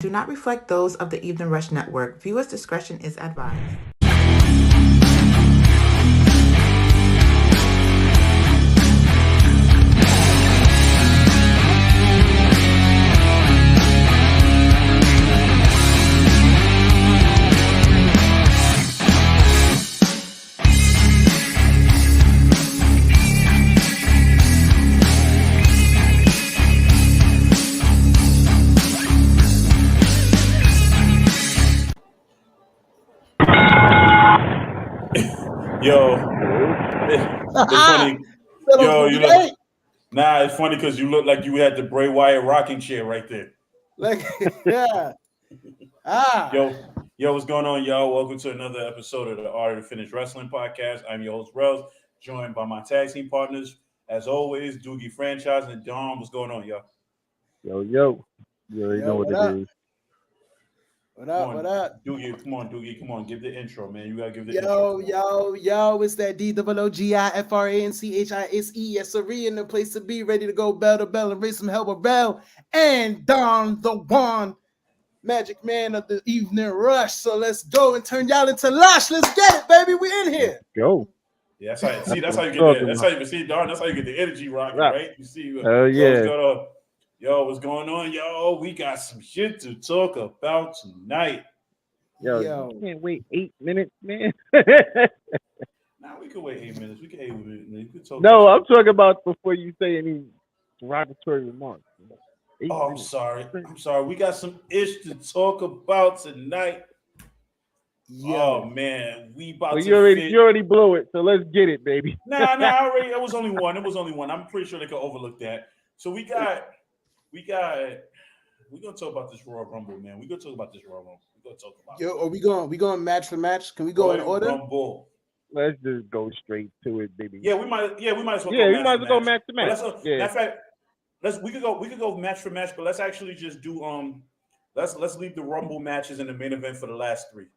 do not reflect those of the Evening Rush Network. Viewers' discretion is advised. Yo, it's funny. Yo, you look. Nah, it's funny because you look like you had the Bray Wyatt rocking chair right there. Like, yeah. Yo, what's going on, y'all? Welcome to another episode of the Art of the Finish Wrestling Podcast. I'm your host, Rellz, joined by my tag team partners, as always, Doogie Franchise and Dom. What's going on, y'all? Yo. You already know what it is. What up? Doogie, come on, give the intro, man. You gotta give the intro. Yo, it's that DOOGIFRANCHISE. Yes, sir, in the place to be, ready to go bell to bell and raise some hell with Bell and Don the One, Magic Man of the Evening Rush. So let's go and turn y'all into lush. Let's get it, baby. We in here. Go. Yeah, that's how you get that. That's how you see, Don. That's how you get the energy rocking, right? You see, yeah. What's going on? Yo, what's going on, yo? We got some shit to talk about tonight. Yo. You can't wait 8 minutes, man. Nah, we could wait 8 minutes. We could 8 minutes. We could talk. No, I'm talking about before you say any derogatory remarks. I'm sorry. We got some ish to talk about tonight. Oh man, we about to. You already blew it, so let's get it, baby. Nah. It was only one. I'm pretty sure they could overlook that. So we're gonna talk about this Royal Rumble, man. We're gonna talk about this Royal Rumble. We're gonna talk about. Yo, are we going match for match? Can we go in order? Rumble. Let's just go straight to it, baby. Yeah, we might as well. Yeah, we might as well go match to match. Matter of fact, we could go match for match, but let's actually just do let's leave the Rumble matches in the main event for the last three.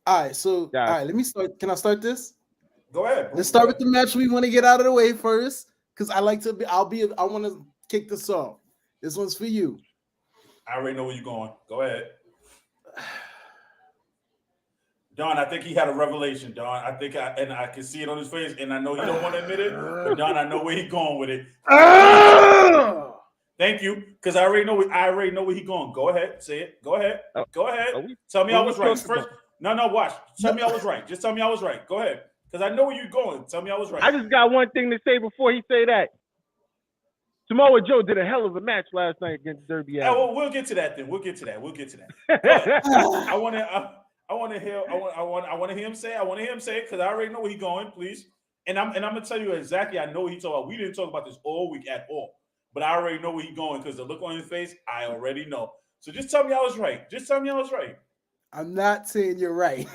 All right, let me start. Can I start this? Go ahead. Let's start with the match we want to get out of the way first, because I want to kick this off. This one's for you. I already know where you're going. Go ahead. Don, I think he had a revelation, Don. I can see it on his face, and I know he don't want to admit it, but Don, I know where he's going with it. Thank you, because I already know where he's going. Go ahead, say it. Go ahead. Tell me I was right. First, no, watch. Tell me I was right. Just tell me I was right. Go ahead, because I know where you're going. Tell me I was right. I just got one thing to say before he say that. Samoa Joe did a hell of a match last night against Derby Allin. Well, we'll get to that then. We'll get to that. I want to hear him say it because I already know where he's going. Please, and I'm gonna tell you exactly. I know what he's talking about. We didn't talk about this all week at all, but I already know where he's going because the look on his face, I already know. So just tell me I was right. I'm not saying you're right,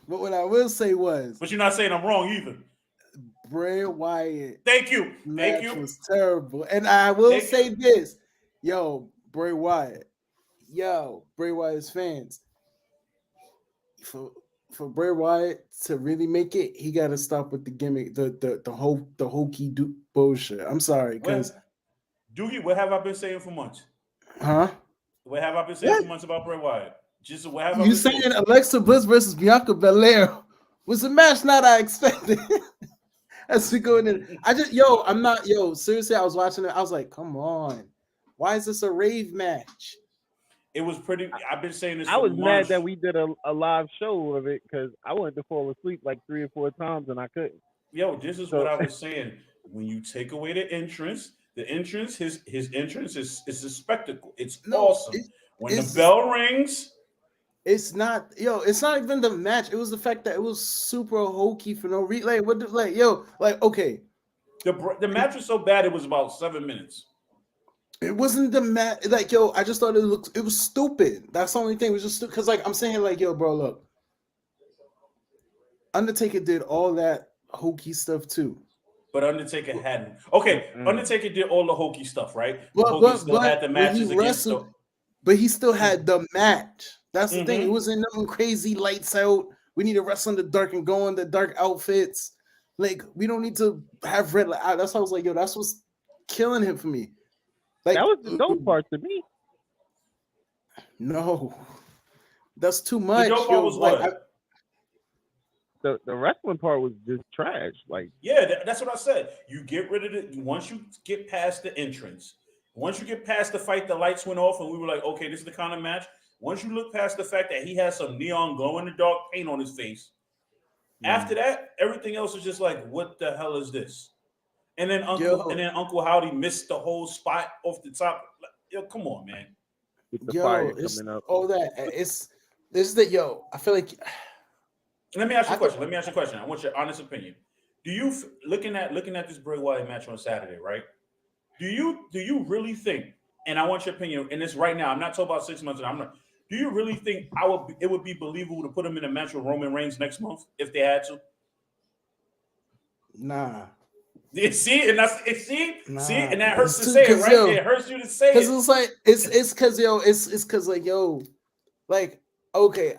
but what I will say was. But you're not saying I'm wrong either. Bray Wyatt. Thank you. Was terrible. And I will say this. Bray Wyatt's fans. For Bray Wyatt to really make it, he got to stop with the gimmick, the hokey bullshit. I'm sorry, because Doogie, what have I been saying for months? Huh? What have I been saying for months about Bray Wyatt? Just what have I been saying? Alexa Bliss versus Bianca Belair was a match not I expected. As we go in, seriously, I was watching it. I was like, come on, why is this a rave match? It was pretty. I've been saying this. I was mad that we did a live show of it because I wanted to fall asleep like 3 or 4 times and I couldn't. This is what I was saying. When you take away the entrance, his entrance is a spectacle. It's awesome. When the bell rings. It's not even the match. It was the fact that it was super hokey for no reason. Okay. The match was so bad it was about 7 minutes. It wasn't the match. I just thought it was stupid. That's the only thing. It was just because I'm saying bro, look. Undertaker did all that hokey stuff too. But Undertaker hadn't. Okay, Undertaker did all the hokey stuff, right? But still had the matches against but he still had the match. That's the thing. It wasn't nothing crazy lights out. We need to wrestle in the dark and go in the dark outfits. We don't need to have red light. That's how I was like, that's what's killing him for me. That was the dope part to me. No, that's too The dope much, part yo. was Like, what? The wrestling part was just trash. Like, Yeah, that's what I said. You get rid of it once you get past the entrance. Once you get past the fight, the lights went off, and we were like, okay, this is the kind of match. Once you look past the fact that he has some neon glow in the dark paint on his face, after that, everything else is just like, what the hell is this? And then yo, Uncle Howdy missed the whole spot off the top. Like, yo, come on, man. with the yo, fire it's coming up. all that. It's this is that, yo. I feel like Let me ask you I a thought, question. Let me ask you a question. I want your honest opinion. Do you looking at this Bray Wyatt match on Saturday, right? Do you really think? And I want your opinion. And this right now. I'm not talking about 6 months. I'm not. Do you really think it would be believable to put him in a match with Roman Reigns next month if they had to? nah, See, and that's see, and that hurts It's to too say it, because right? yo, It hurts you to say because it. it's like it's because yo, it's because like yo, like okay,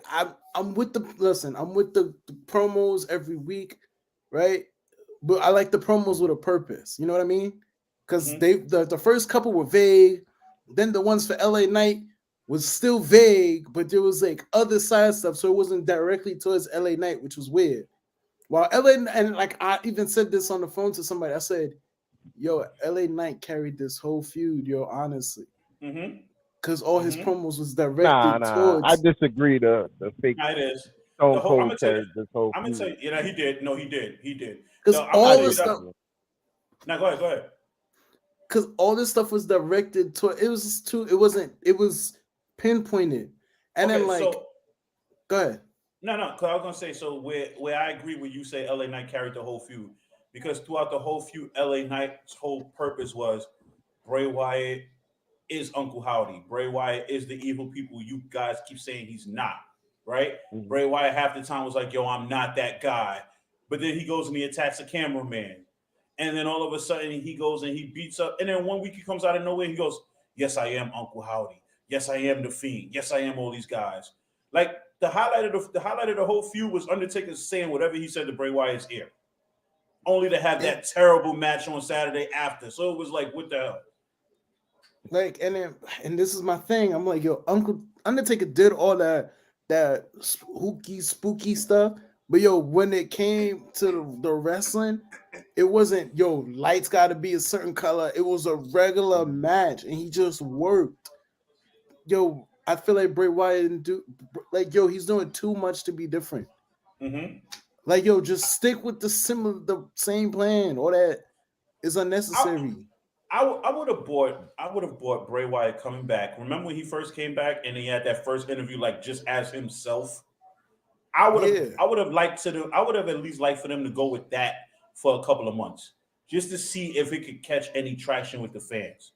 I'm with the listen, I'm with the promos every week, right? But I like the promos with a purpose. You know what I mean? Because Mhm. the first couple were vague, then the ones for LA Knight was still vague, but there was like other side stuff, so it wasn't directly towards LA Knight, which was weird. While LA and like I even said this on the phone to somebody, I said, "Yo, LA Knight carried this whole feud, yo, honestly, Mhm. because all his Mhm. promos was Nah, directed I towards disagree. The fake Now it is the Stone whole. I'm Cold gonna tell you. carried this whole I'm gonna tell feud. you. You know, he did. No, he did. He did. because No, I'm gonna I all tell you this that. stuff, disagree. Now go ahead. Go ahead. because all this stuff was directed to it was too it wasn't it was pinpointed, and then Okay, like so go ahead. no. Because I was gonna say so. Where I agree with you say LA Knight carried the whole feud because throughout the whole feud, LA Knight's whole purpose was Bray Wyatt is Uncle Howdy. Bray Wyatt is the evil people you guys keep saying he's not, right? Mhm. Bray Wyatt half the time was like, yo, I'm not that guy. But then he goes and he attacks a cameraman. And then all of a sudden he goes and he beats up. And then 1 week he comes out of nowhere and he goes, yes, I am Uncle Howdy. Yes, I am the Fiend. Yes, I am all these guys. Like the highlight of the whole feud was Undertaker saying whatever he said to Bray Wyatt's ear, only to have And that terrible match on Saturday after. So it was like, what the hell? like and then and this is my thing. I'm like, yo, Uncle Undertaker did all that spooky stuff, but yo, when it came to the wrestling, it wasn't yo lights got to be a certain color. It was a regular match, and he just worked. Yo, I feel like Bray Wyatt didn't do like yo, he's doing too much to be different. Mm-hmm. Like yo, just stick with the same plan. All that is I, unnecessary. I would have bought Bray Wyatt coming back. Remember when he first came back and he had that first interview like just as himself? Yeah, I would have liked to do I would have at least liked for them to go with that for a couple of months. Just to see if it could catch any traction with the fans.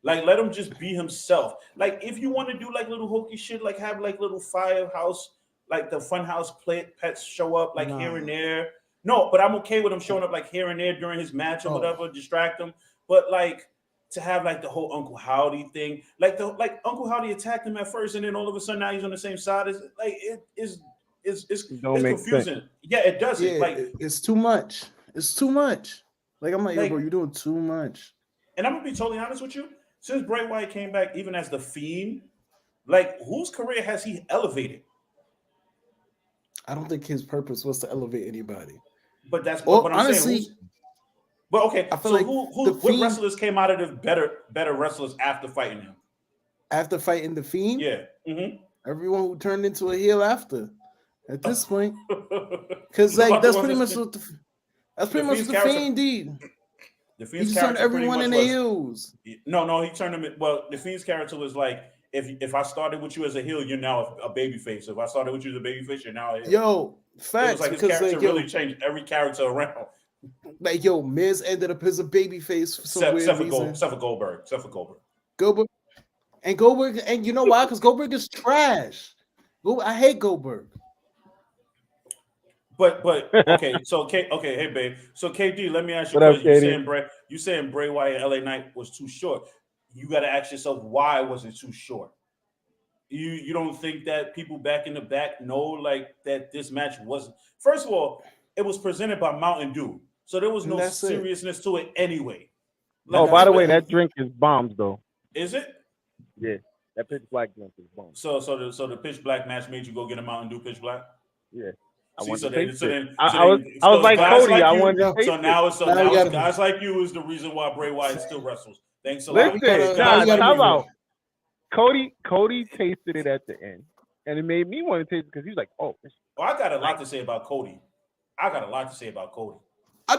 Like let him just be himself. Like if you want to do like little hokey shit, like have like little firehouse, like the funhouse play pets show up like here and nah. there. No, but I'm okay with him showing up like here and there during his match or Oh, whatever, distract him. But like to have like the whole Uncle Howdy thing, like Uncle Howdy attacked him at first, and then all of a sudden now he's on the same side. Is like it is It don't it's make sense. confusing. Yeah, it doesn't. yeah, it's too much. It's too much. Like I'm like, yo, bro, Like, you're doing too much. and I'm gonna be totally honest with you. Since Bray Wyatt came back, even as the Fiend, like whose career has he elevated? I don't think his purpose was to elevate anybody. But Or I'm saying honestly, who's. But okay, I feel so like the what Fiend wrestlers came out of the better wrestlers after fighting him? after fighting the Fiend, Yeah. Mm-hmm. everyone who turned into a heel after. At this point, because What like about the ones that's that's the pretty much Fiend's what the character? Fiend did. The He Fiend's just turned character pretty everyone much into was heels. no, he turned him. Well, the Fiend's character was like, if I started with you as a heel, you're now a baby face. If I started with you as a baby face, you're now a heel. Yo, It was facts like his because character like really yo, changed every character around, Miz ended up as a baby face for some weird reason. Except for Goldberg, except for Goldberg. Goldberg and you know why? Because Goldberg is trash. I hate Goldberg. But okay, so okay, hey babe. So KD, let me ask you a What up, question. Katie? You saying Bray Wyatt and LA Knight was too short. You got to ask yourself why was it too short? You don't think that people back in the back know like that this match wasn't. First of all, it was presented by Mountain Dew, so there was And no that's it. seriousness to it anyway. And Oh, Like by that's the people, way, and that drink is bombs though. is it? Yeah. That pitch black jump is bomb. So the pitch black match made you go get a Mountain Dew pitch black. Yeah. I See, want so to then, taste so it. then, I was like guys Cody. like I you, wanted to taste so now it's Now we gotta- guys like you is the reason why Bray Wyatt still wrestles. Thanks a Now lot. we Listen, gotta- nah, we gotta time move out. Cody tasted it at the end, and it made me want to taste it because he was like, "Oh, Well, I got a lot to say about Cody. I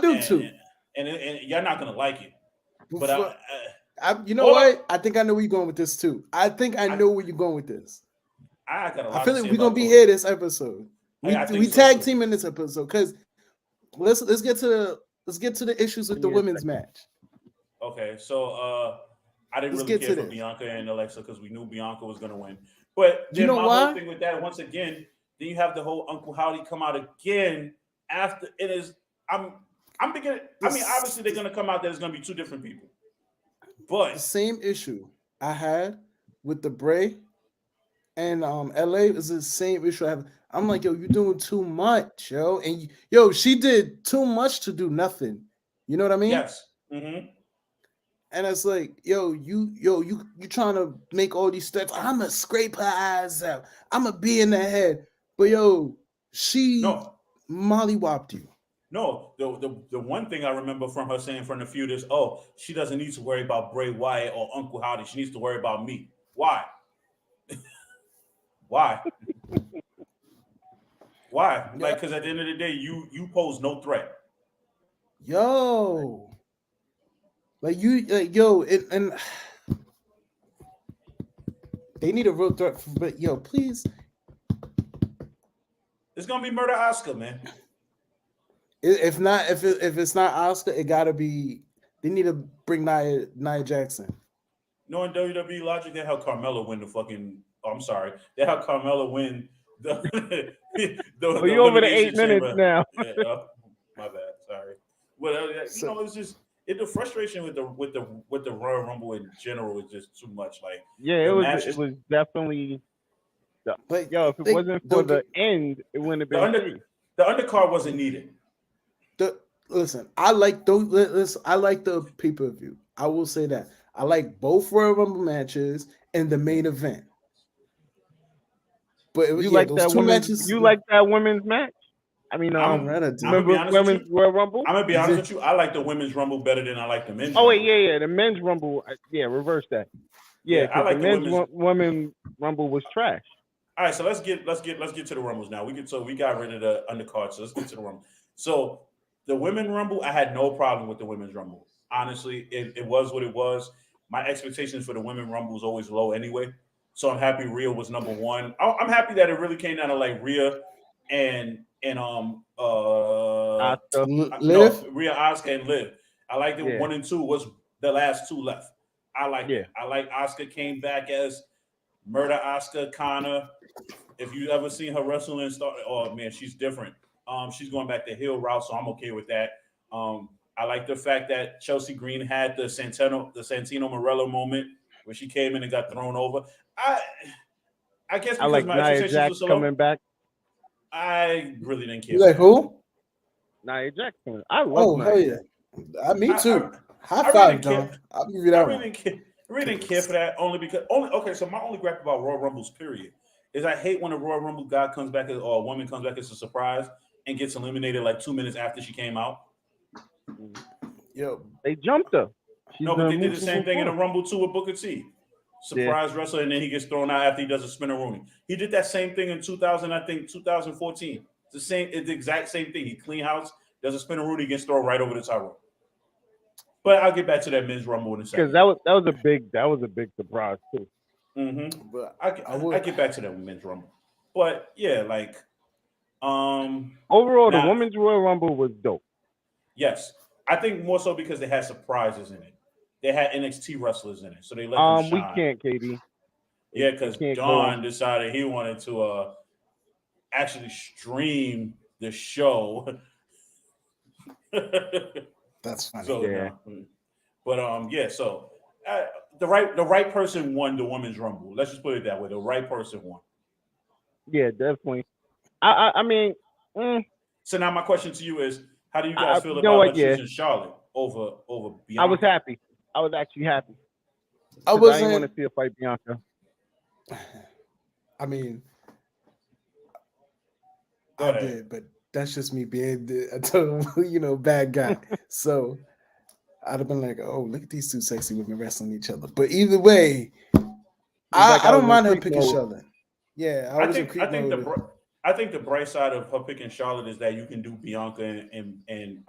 do too. And you're not gonna like it, but You know what? I think I know where you're going with this too. I think I know where you're going with this. I got a lot. I feel to like say we're gonna about be Cody. here this episode. I think We so, tag too. team in this episode because let's get to the issues with the women's match. Okay, so I didn't Let's really get care to for this. Bianca and Alexa because we knew Bianca was gonna win. But You then know my why? whole thing with that, once again, then you have the whole Uncle Howdy come out again after it is. I'm beginning. I mean, obviously they're gonna come out. There's gonna be two different people, but The same issue I had with the Bray and LA is the same issue I have. I'm like, yo, you're doing too much, yo. And she did too much to do nothing. You know what I mean? yes. Mm-hmm. And it's like, you trying to make all these steps. I'm gonna scrape her eyes out. I'm gonna be in the head. But she mollywopped you. No, the one thing I remember from her saying from the feud is, she doesn't need to worry about Bray Wyatt or Uncle Howdy. She needs to worry about me. Why? Why? Why? Like, because at the end of the day, you pose no threat. And they need a real threat. But please. It's gonna be Murder Oscar, man. If it's not Oscar, it gotta be. They need to bring Nia Jackson. Knowing WWE logic, they have Carmella win the fucking. Oh, I'm sorry, they have Carmella win the. you over the 8 minutes now. Yeah, my bad. Sorry. Well, it's just the frustration with the Royal Rumble in general is just too much. Like, it was definitely. But if it wasn't for the end, it wouldn't have been. The undercard wasn't needed. Listen, I like those. I like the pay-per-view. I will say that I like both Royal Rumble matches and the main event. But you like that two women's matches. You like that women's match? I mean, women's Royal Rumble. I'm gonna be honest with you. I like the women's Rumble better than I like the men's. Oh wait, yeah, the men's Rumble. Reverse that. Yeah, I like the women's Rumble was trash. All right, so let's get to the Rumbles now. We got rid of the undercard, so let's get to the Rumble. So the women's Rumble, I had no problem with the women's Rumble. Honestly, it was what it was. My expectations for the women's Rumble was always low anyway. So I'm happy Rhea was number one. I'm happy that it really came down to like Rhea and Rhea, Asuka, and Liv. I liked it. 1 and 2 was the last two left. I like it. I like Asuka came back as Murder Asuka, Connor. If you ever seen her wrestle and start, oh man, she's different. She's going back the heel route, so I'm okay with that. I like the fact that Chelsea Green had the Santino Morello moment where she came in and got thrown over. I guess because I like my Nia expectations Jax were so low, coming back. I really didn't care. You like who? Nia Jackson. I love Nia. Hell yeah. Me too. High five, really Don. I'll give you that one. I really didn't care for that so my only gripe about Royal Rumbles, period, is I hate when a Royal Rumble guy comes back or a woman comes back as a surprise and gets eliminated like 2 minutes after she came out. They jumped her. But they did the same thing in the Rumble 2 with Booker T. Surprise wrestler, and then he gets thrown out after he does a spinneroonie. He did that same thing in 2014. It's the exact same thing. He clean house, does a spinneroonie, gets thrown right over the top rope. But I'll get back to that men's Rumble in a second. Because that was a big surprise too. Mm-hmm. But I get back to that men's Rumble. But yeah, like overall, the women's Royal Rumble was dope. Yes, I think more so because they had surprises in it. They had NXT wrestlers in it, so they let them shine. We can't, KD. Yeah, because Don decided he wanted to actually stream the show. That's funny. So, So the right person won the women's Rumble. Let's just put it that way. The right person won. Yeah, definitely. I mean. So now my question to you is, how do you guys feel about Latrice and Charlotte over Bianca? I was happy. I was actually happy. I didn't want to see a fight Bianca. I mean, Go I ahead. did, but that's just me being a total, bad guy. So I'd have been like, oh, look at these two sexy women wrestling each other. But either way, Like I I was don't in mind her creep picking mode. Charlotte. Yeah, I I was in think I creep think mode. I think the bright side of her picking Charlotte is that you can do Bianca and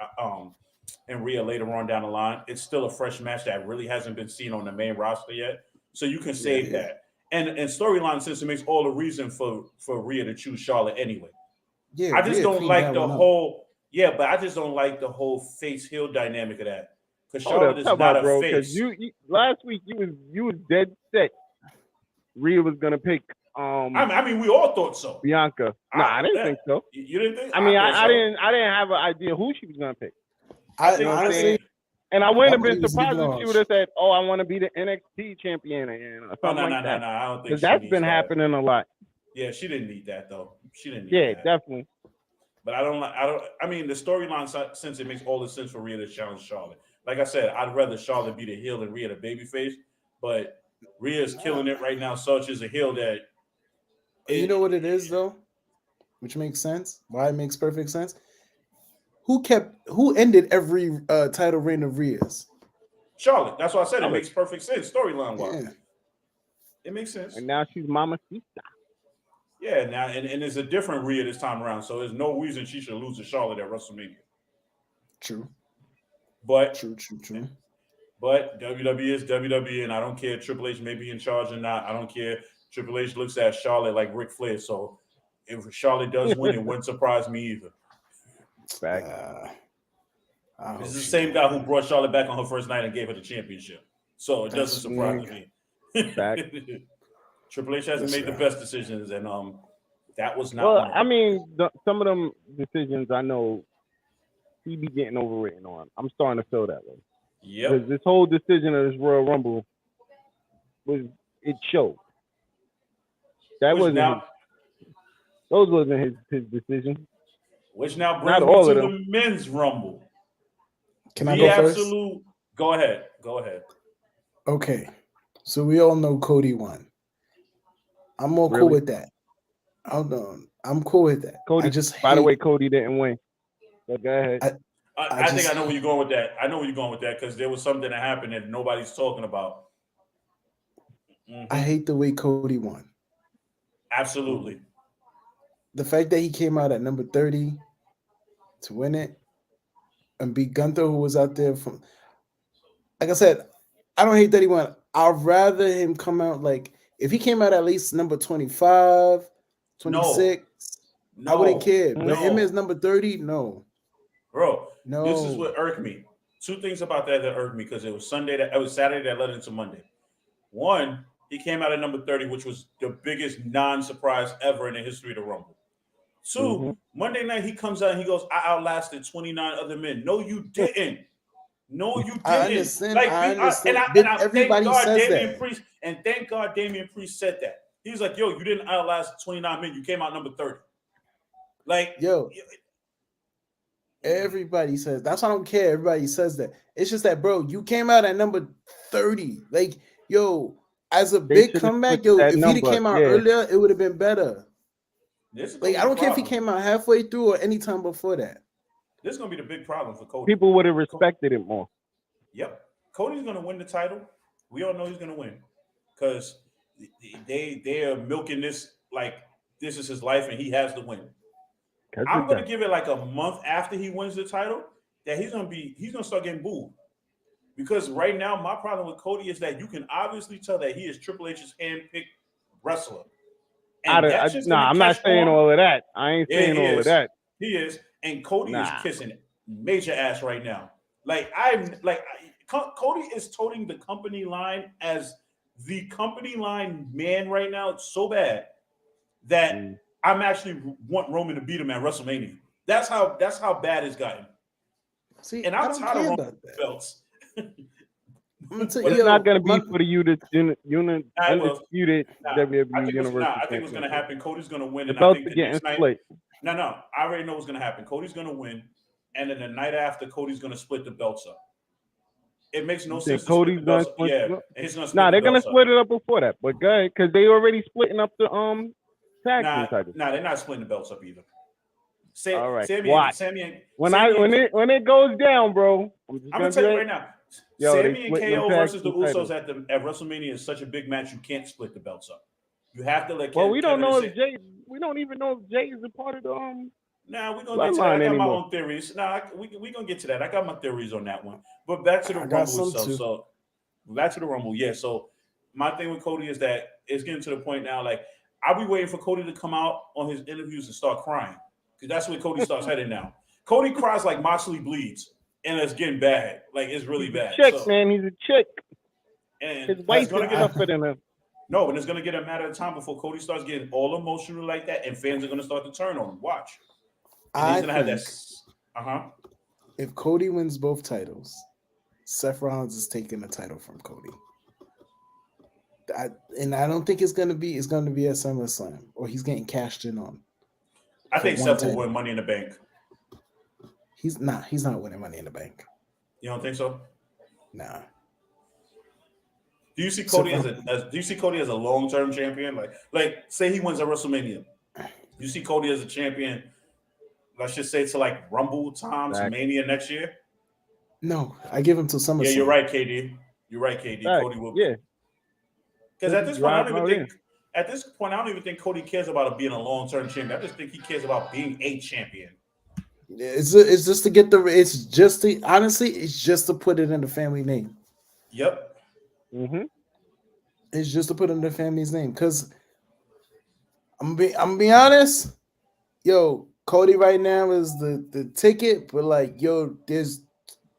Rhea later on down the line. It's still a fresh match that really hasn't been seen on the main roster yet, so you can Yeah, save that. And storyline since it makes all the reason for Rhea to choose Charlotte anyway. yeah, I just Rhea don't cleaned like that the one up. whole but I just don't like the whole face heel dynamic of that because Hold Charlotte up, is talk not about a bro, because face. you last week you was dead set. Rhea was gonna pick I mean, we all thought so. Bianca. Nah, I didn't think so. You didn't think? I mean, thought I so. didn't have an idea who she was gonna pick. I I think honestly, And I wouldn't I have believe been it was surprised Nikki if she Lash. would have said, "Oh, I want to be the NXT champion again," or Oh, something no, like that. I don't think Because she that's needs been that. happening a lot. Yeah, she didn't need that though. She didn't need Yeah, that. definitely. But I mean, the storyline since it makes all the sense for Rhea to challenge Charlotte. Like I said, I'd rather Charlotte be the heel than Rhea the babyface. But Rhea is killing it right now. Such as a heel that. You know what it is though, which makes sense. Why it makes perfect sense. Who ended every title reign of Rhea's? Charlotte. That's why I said it Charlotte. makes perfect sense storyline wise. Yeah. It makes sense. And now she's Mama Sita. Yeah, now and it's a different Rhea this time around, so there's no reason she should lose to Charlotte at WrestleMania. True. But True. But WWE is WWE, and I don't care. Triple H may be in charge or not. I don't care. Triple H looks at Charlotte like Ric Flair, so if Charlotte does win, it wouldn't surprise me either. Back. This is the same guy who brought Charlotte back on her first night and gave her the championship, so it doesn't surprise me. Triple H hasn't made the best decisions, and that was not. Well, I mean, some of them decisions I know he be getting overwritten on. I'm starting to feel that way. Yeah. Because this whole decision of this Royal Rumble it showed. That those wasn't his decision. Which now brings me to the men's Rumble. Can I go first? Go ahead. Okay, so we all know Cody won. I'm more cool with that. Hold on, I'm cool with that. Cody. By the way, Cody didn't win. But go ahead. I think I know where you're going with that. I know where you're going with that because there was something that happened that nobody's talking about. Mm-hmm. I hate the way Cody won. Absolutely. The fact that he came out at number 30 to win it and beat Gunther, who was out there from. Like I said, I don't hate that he won. I'd rather him come out like if he came out at least number 25, 26. No. I wouldn't care. But him as number 30, no. Bro, this is what irked me. Two things about that irked me because it was Saturday that led into Monday. One, he came out at number 30, which was the biggest non-surprise ever in the history of the Rumble. Two, Monday night he comes out and he goes, I outlasted 29 other men. No, you didn't. No, you didn't. I understand. I understand. Everybody says that. And thank God Damian Priest said that. He was like, yo, you didn't outlast 29 men. You came out number 30. Like, yo. Everybody says that's why I don't care. Everybody says that. It's just that, bro, you came out at number 30. Like, yo, as a big comeback, yo, if he came out earlier, it would have been better. Like, I don't care if he came out halfway through or any time before that. This is gonna be the big problem for Cody. People would have respected it more. Yep. Cody's gonna win the title. We all know he's gonna win. Because they are milking this like this is his life and he has to win. I'm gonna give it like a month after he wins the title that he's gonna start getting booed. Because right now, my problem with Cody is that you can obviously tell that he is Triple H's handpicked wrestler. I'm not saying all of that. I ain't saying all of that. He is, and Cody is kissing major ass right now. Cody is toting the company line as the company line man right now. It's so bad that I'm actually want Roman to beat him at WrestleMania. That's how bad it's gotten. See, and I'm tired of Roman belts. It's not going to be for the undisputed WWE Universal. I think what's going to happen, Cody's going to win. And I think the next night, no, I already know what's going to happen. Cody's going to win, and then the night after, Cody's going to split the belts up. It makes no sense. Cody's to gonna split the split. belts. Yeah, and he's gonna split. Nah, the they're gonna belts split it up before that. But go ahead, because they already splitting up the tag team titles. Nah, they're not splitting the belts up either. All right, Sammy and when it goes down, bro, I'm gonna tell you right now. Yo, Sammy and KO versus the titles. Usos at WrestleMania is such a big match. You can't split the belts up. You have to let. We don't know if Jay. We don't even know if Jay is a part of the Nah, we're gonna get to that. I got my own theories. Nah, we gonna get to that. I got my theories on that one. But back to the Rumble itself. So back to the Rumble, yeah. So my thing with Cody is that it's getting to the point now. Like I'll be waiting for Cody to come out on his interviews and start crying because that's when Cody starts heading now. Cody cries like Moxley bleeds, and it's getting bad. Like it's really bad. Man, he's a chick. And his wife's gonna get tougher than him. No, and it's gonna get a matter of time before Cody starts getting all emotional like that, and fans are gonna start to turn on him. Watch. And he's gonna have that. If Cody wins both titles, Seth Rollins is taking the title from Cody. I don't think it's gonna be at SummerSlam, or he's getting cashed in on. I think Seth will win Money in the Bank. He's not winning Money in the Bank. You don't think so? Nah. Do you see Cody as a long-term champion? Like say he wins at WrestleMania. You see Cody as a champion, let's just say to like Rumble times Mania next year? No, I give him to SummerSlam. Yeah, you're right, KD. You're right, KD. Cody will. Yeah. Because at this point, I don't even think Cody cares about being a long-term champion. I just think he cares about being a champion. It's just to get honestly, it's just to put it in the family name. Yep. Mm-hmm. It's just to put in the family's name. Because I'm gonna be honest, yo, Cody right now is the ticket, but like, yo, there's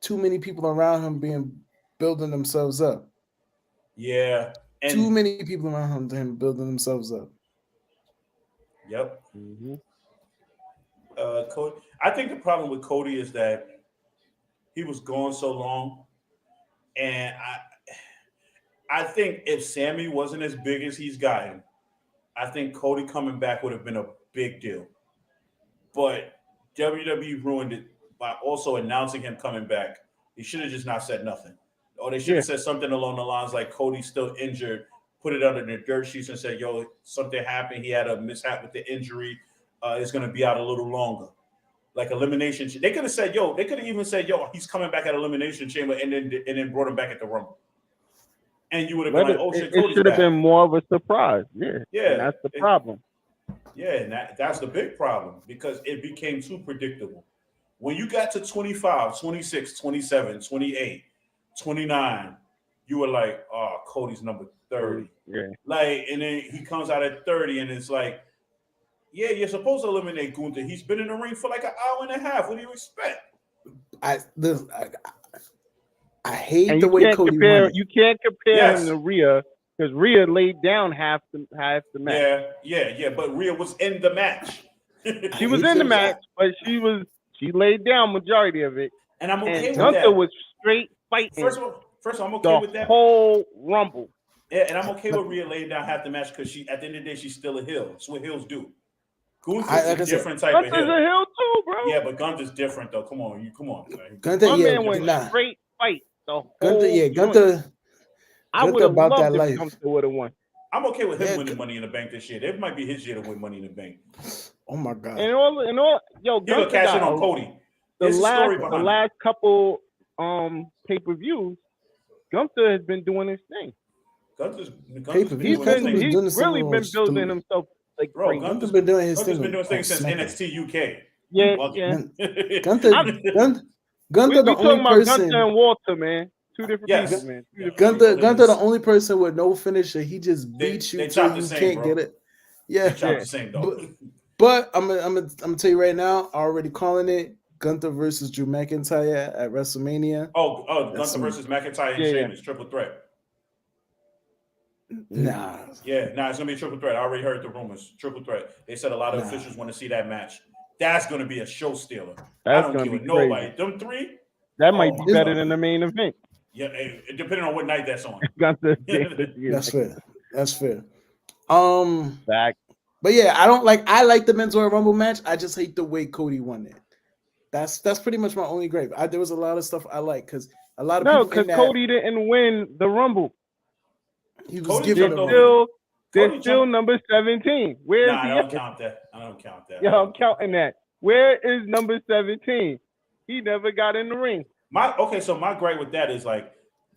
too many people around him building themselves up. Yeah. And too many people around him building themselves up. Yep. Mm-hmm. Cody, I think the problem with Cody is that he was gone so long, and I think if Sammy wasn't as big as he's gotten, I think Cody coming back would have been a big deal. But WWE ruined it by also announcing him coming back. He should have just not said nothing. Or they should have said something along the lines like Cody's still injured, put it under the dirt sheets and said, yo, something happened. He had a mishap with the injury. It's going to be out a little longer. Like Elimination. They could have said, they could have even said, he's coming back at Elimination Chamber and then brought him back at the Rumble. And you would have been like, oh shit, Cody's it should have been more of a surprise. Yeah. Yeah. And that's the problem. Yeah, and that's the big problem because it became too predictable. When you got to 25, 26, 27, 28, 29, you were like, oh, Cody's number 30. Yeah. Like, and then he comes out at 30, and it's like, yeah, you're supposed to eliminate Gunther. He's been in the ring for like an hour and a half. What do you expect? I hate the way Cody won. You can't compare him to Rhea because Rhea laid down half the match. Yeah. But Rhea was in the match. She was in the match, but she laid down majority of it. And I'm okay with Gunther that. was straight fighting. First of all, I'm okay with that. The whole Rumble. Yeah, and I'm okay with Rhea laying down half the match because at the end of the day, she's still a heel. That's what heels do. Gunther's a different type of heel. Gunther's a heel too, bro. Yeah, but Gunther's different though. Come on. Gunther, my man went straight fight. Gunther. I would have loved that if Gunther would have won. I'm okay with him winning Money in the Bank this year. It might be his year to win Money in the Bank. Oh my god! And all, Gunther cash in on Cody. The last couple pay-per-views, Gunther has been doing his thing. Gunther's he's really been building himself like crazy. Gunther's been doing his thing. Gunther's been doing things since NXT UK. Yeah. Gunther, the only person. Gunther and Walter, man. Two different people, man. Gunther, the only person with no finisher. He just beats you till you can't get it. Yeah. The same, but I'm gonna tell you right now, already calling it. Gunther versus Drew McIntyre at WrestleMania. Oh, Gunther versus McIntyre and Sheamus, triple threat. Nah. Yeah, it's gonna be a triple threat. I already heard the rumors. Triple threat. They said a lot of officials want to see that match. That's gonna be a show stealer. I don't care what nobody. Them three. That might be better than the main event. Yeah, depending on what night that's on. That's fair. Back. But yeah, I like the Men's Royal Rumble match. I just hate the way Cody won it. That's pretty much my only gripe. There was a lot of stuff I like because A lot of No, people because Cody didn't win the Rumble. He was Cody given jumped a over. They're still number 17. Where's Nah, I he don't at? count that. I don't count that. Yeah, I'm counting that. Where is number 17? He never got in the ring. So my gripe with that is like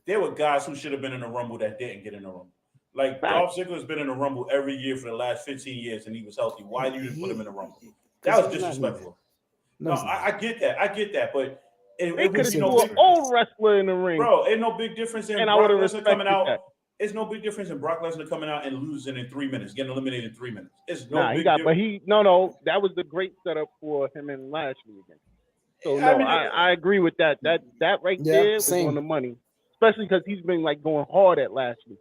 there were guys who should have been in the Rumble that didn't get in the Rumble. Like Dolph Ziggler's been in the Rumble every year for the last 15 years and he was healthy. Why you didn't put him in the Rumble? That was disrespectful. No, I get that, but it would could be have put an old wrestler in the ring. Bro, ain't no big difference in Brock Lesnar coming out. It's no big difference in Brock Lesnar coming out and losing in 3 minutes, getting eliminated in 3 minutes. It's no big difference. But that was the great setup for him and Lashley again. So I agree with that. That right there was on the money, especially because he's been like going hard at Lashley.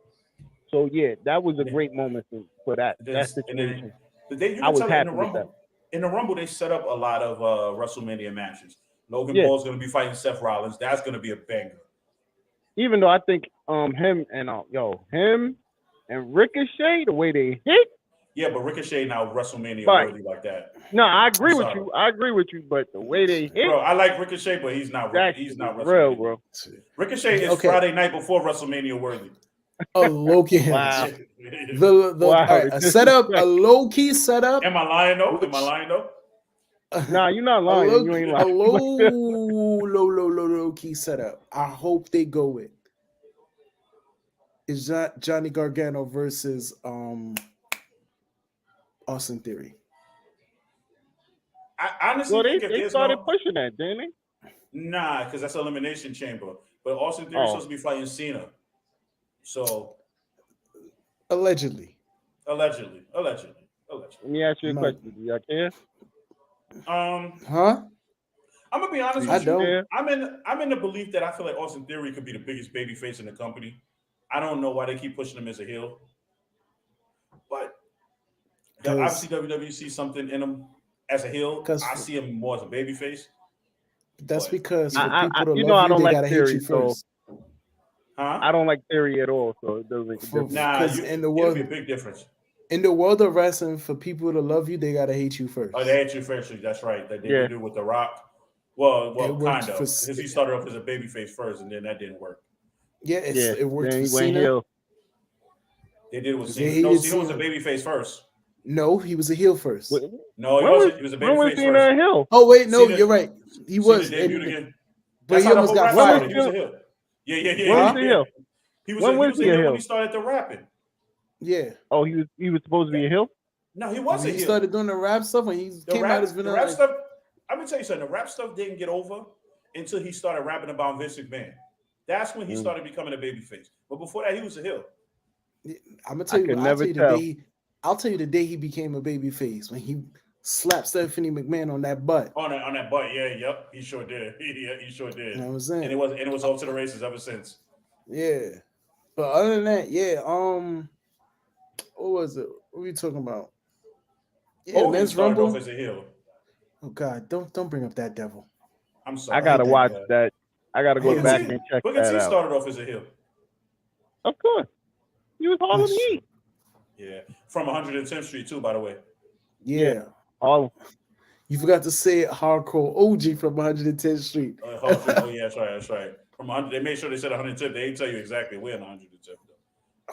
So yeah, that was a great moment for that situation. I was happy with that. In the Rumble, they set up a lot of WrestleMania matches. Logan Paul's going to be fighting Seth Rollins. That's going to be a banger. Even though I think him and Ricochet, the way they hit. Yeah, but Ricochet now WrestleMania worthy like that. No, I agree with you. But the way they hit. Bro, I like Ricochet, but he's not WrestleMania. Real, bro. Ricochet is Friday night before WrestleMania worthy. A low-key wow. A setup, a low-key setup. Am I lying though? Nah, you're not lying. You ain't lying. A low-key setup. I hope they go with is that Johnny Gargano versus Austin Theory. I honestly think they started pushing that, didn't they? Nah, because that's Elimination Chamber. But Austin Theory is supposed to be fighting Cena. So allegedly. Let me ask you a question. Do y'all care? Huh? I'm gonna be honest with you. Don't. I'm in the belief that I feel like Austin Theory could be the biggest babyface in the company. I don't know why they keep pushing him as a heel, but obviously WWE sees something in him as a heel. I see him more as a babyface. That's because for I people to don't love you, they like gotta Theory, hate you first. I don't like Theory at all, so it doesn't make a difference. Nah, it'll be a big difference. In the world of wrestling, for people to love you, they gotta hate you first. Oh, they hate you first. That's right. They did do with The Rock. Well, kind of. Because he started off as a babyface first, and then that didn't work. Yeah, it worked for Cena. Heel. They did it with Cena. No, Cena was a babyface first. No, he was a heel first. No, he wasn't. He was a babyface first. Heel? Oh wait, no, you're right. He was. But he almost got fired. He was a heel. Yeah. When was he heel? He was a heel when he started the rapping. Yeah. Oh, he was supposed to be a heel? No, he wasn't. He started doing the rap stuff when he came out as the rap stuff. I'm gonna tell you something. The rap stuff didn't get over until he started rapping about Vince McMahon. That's when he started becoming a babyface. But before that, he was a heel. I'm gonna tell you. I'll tell you the day he became a babyface when he slapped Stephanie McMahon on that butt. On that butt, yep. He sure did. He sure did. You know what I'm saying? And it was off to the races ever since. Yeah. But other than that, yeah. What was it? What were we talking about? Yeah, Men's Rumble. Off as a heel. Oh God, don't bring up that devil. I'm sorry. I gotta watch that. I gotta go back and check that out. He started off as a heel. Of course. He was Harlem Heat. Yeah. From 110th Street too, by the way. Yeah. You forgot to say it, hardcore OG from 110th Street. Oh yeah, that's right. From 100, they made sure they said 110th. They didn't tell you exactly where in 110th.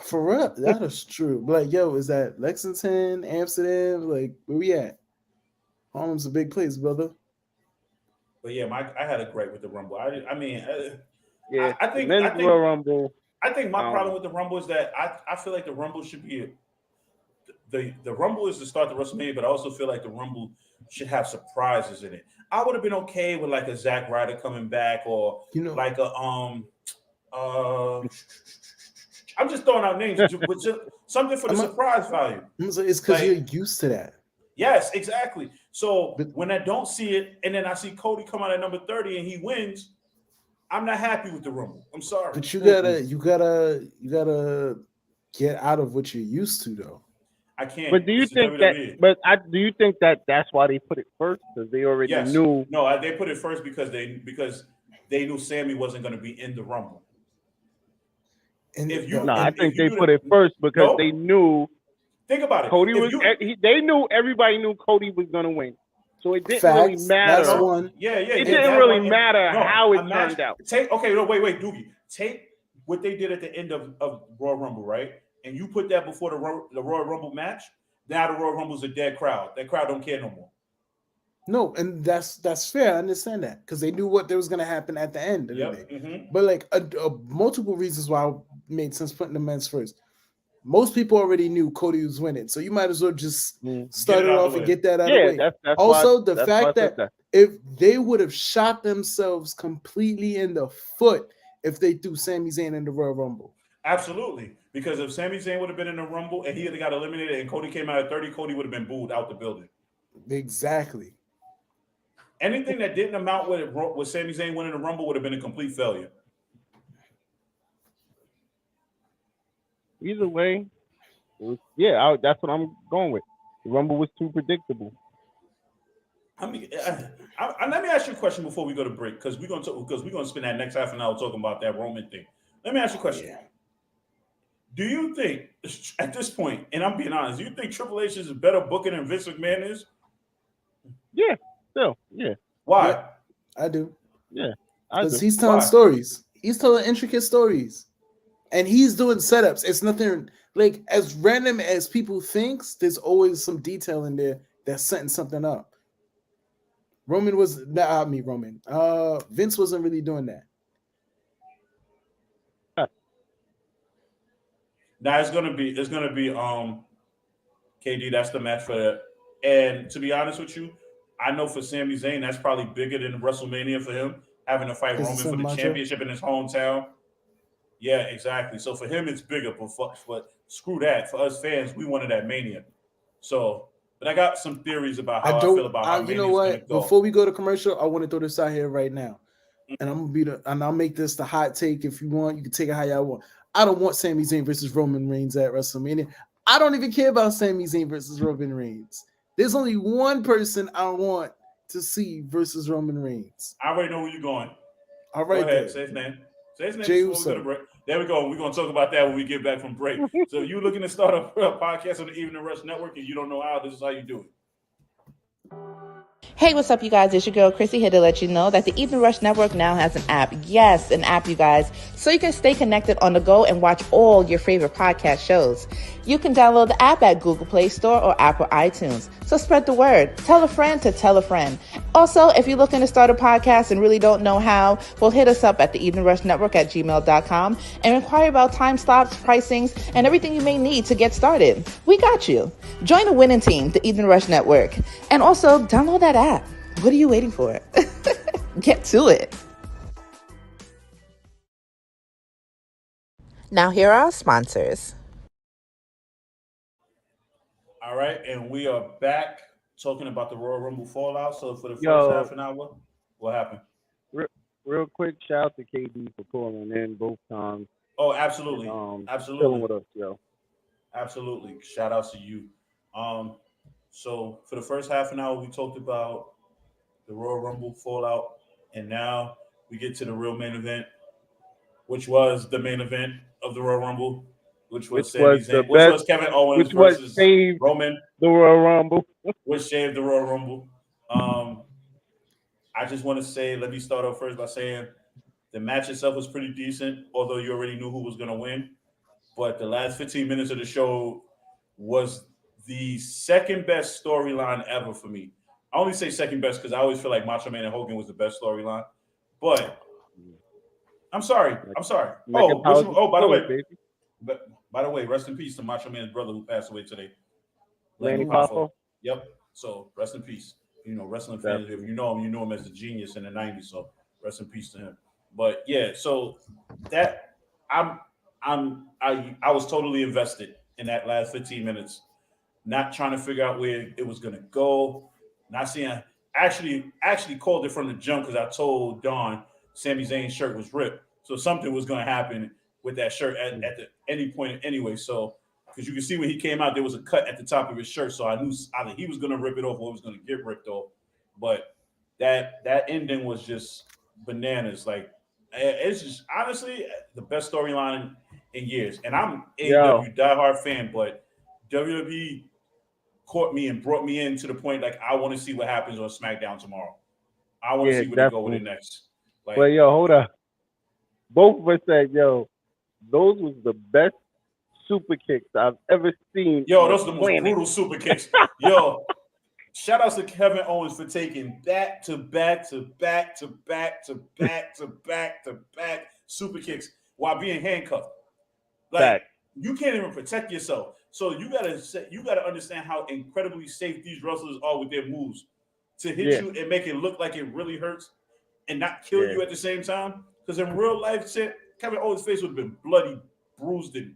For real, that is true. But like, yo, is that Lexington, Amsterdam? Like, where we at? Harlem's a big place, brother. But yeah, I had a great with the Rumble. I think Rumble. I think my problem with the Rumble is that I feel like the Rumble should be the Rumble is the start of WrestleMania, but I also feel like the Rumble should have surprises in it. I would have been okay with like a Zack Ryder coming back, or like a I'm just throwing out names, but just something for the surprise value. It's because you're used to that. Yes, exactly. So when I don't see it, and then I see Cody come out at number 30 and he wins, I'm not happy with the Rumble. I'm sorry. But you gotta get out of what you're used to, though. I can't. But do you think that? But do you think that that's why they put it first? Because they already knew. No, they put it first because they knew Sammy wasn't going to be in the Rumble. I think they put it first because they knew. Think about it. Cody was. They knew. Everybody knew Cody was going to win. So it didn't really matter. That's one. Yeah. It didn't really matter how it turned out. Wait, Doogie. Take what they did at the end of Royal Rumble, right? And you put that before the Royal Rumble match. Now the Royal Rumble's a dead crowd. That crowd don't care no more. No, and that's fair. I understand that because they knew what there was going to happen at the end of the day. Mm-hmm. But like multiple reasons why it made sense putting the men's first. Most people already knew Cody was winning, so you might as well just start it off and get that out of the way. That's also, the fact that if they would have shot themselves completely in the foot if they threw Sami Zayn in the Royal Rumble. Absolutely. Because if Sami Zayn would have been in the Rumble and he had got eliminated and Cody came out at 30, Cody would have been booed out the building. Exactly. Anything that didn't amount with Sami Zayn winning the Rumble would have been a complete failure. Either way, that's what I'm going with. The Rumble was too predictable. I mean, let me ask you a question before we go to break because we're gonna spend that next half an hour talking about that Roman thing. Let me ask you a question. Yeah. Do you think at this point, and I'm being honest, do you think Triple H is better booking than Vince McMahon is? Yeah, still, yeah. Why? Yeah, I do. Yeah, because he's telling stories. He's telling intricate stories, and he's doing setups. It's nothing like as random as people thinks. There's always some detail in there that's setting something up. Vince wasn't really doing that. Now it's gonna be KD. That's the match for that. And to be honest with you, I know for Sami Zayn that's probably bigger than WrestleMania for him having to fight Roman for the championship in his hometown. Yeah, exactly. So for him it's bigger, but screw that. For us fans, we wanted that Mania. So, but I got some theories about how I feel about how you know what? Before we go to commercial, I want to throw this out here right now, and I'll make this the hot take. If you want, you can take it how y'all want. I don't want Sami Zayn versus Roman Reigns at WrestleMania. I don't even care about Sami Zayn versus Roman Reigns. There's only one person I want to see versus Roman Reigns. I already know where you're going. All right, go ahead. Say his name. Say his name before we go to break. There we go. We're going to talk about that when we get back from break. So if you're looking to start a podcast on the Evening Rush Network and you don't know how, this is how you do it. Hey, what's up, you guys? It's your girl, Chrissy, here to let you know that the Evening Rush Network now has an app. Yes, an app, you guys, so you can stay connected on the go and watch all your favorite podcast shows. You can download the app at Google Play Store or Apple iTunes. So spread the word. Tell a friend to tell a friend. Also, if you're looking to start a podcast and really don't know how, well, hit us up at the Evening Rush Network at gmail.com and inquire about time slots, pricings, and everything you may need to get started. We got you. Join the winning team, the Evening Rush Network. And also, download that app. What are you waiting for? Get to it. Now, here are our sponsors. All right, and we are back talking about the Royal Rumble fallout. So for the first half an hour, what happened? Real quick, shout out to KD for calling in both times. Oh, absolutely, absolutely, chilling with us, yo. Absolutely, shout out to you. So for the first half an hour, we talked about the Royal Rumble fallout, and now we get to the real main event, which was the main event of the Royal Rumble. Which was Kevin Owens versus Roman. The Royal Rumble. Which saved the Royal Rumble. I just want to say, let me start off first by saying the match itself was pretty decent, although you already knew who was going to win. But the last 15 minutes of the show was the second best storyline ever for me. I only say second best because I always feel like Macho Man and Hogan was the best storyline. But I'm sorry. By the way, rest in peace to Macho Man's brother who passed away today. Lanny Poffo. Yep. So rest in peace. You know, wrestling fans, if you know him as the genius in the 90s. So rest in peace to him. But yeah, so that I was totally invested in that last 15 minutes, not trying to figure out where it was gonna go. Not seeing actually called it from the jump because I told Dawn Sami Zayn's shirt was ripped. So something was gonna happen with that shirt at any point anyway. So because you can see when he came out, there was a cut at the top of his shirt. So I knew either he was going to rip it off or it was going to get ripped off. But that ending was just bananas. Like, it's just honestly the best storyline in years. And I'm a AEW diehard fan, but WWE caught me and brought me in to the point like I want to see what happens on SmackDown tomorrow. I want to see where they go with it next. Like, well, yo, hold up. Both of us said, yo, those was the best super kicks I've ever seen. Yo, those are the most brutal super kicks. Yo, shout outs to Kevin Owens for taking back to back to back to back to back to back to back super kicks while being handcuffed. Like you can't even protect yourself. So you gotta understand how incredibly safe these wrestlers are with their moves to hit you and make it look like it really hurts and not kill you at the same time. Because in real life, shit, Kevin Owens' face would have been bloody, bruised, and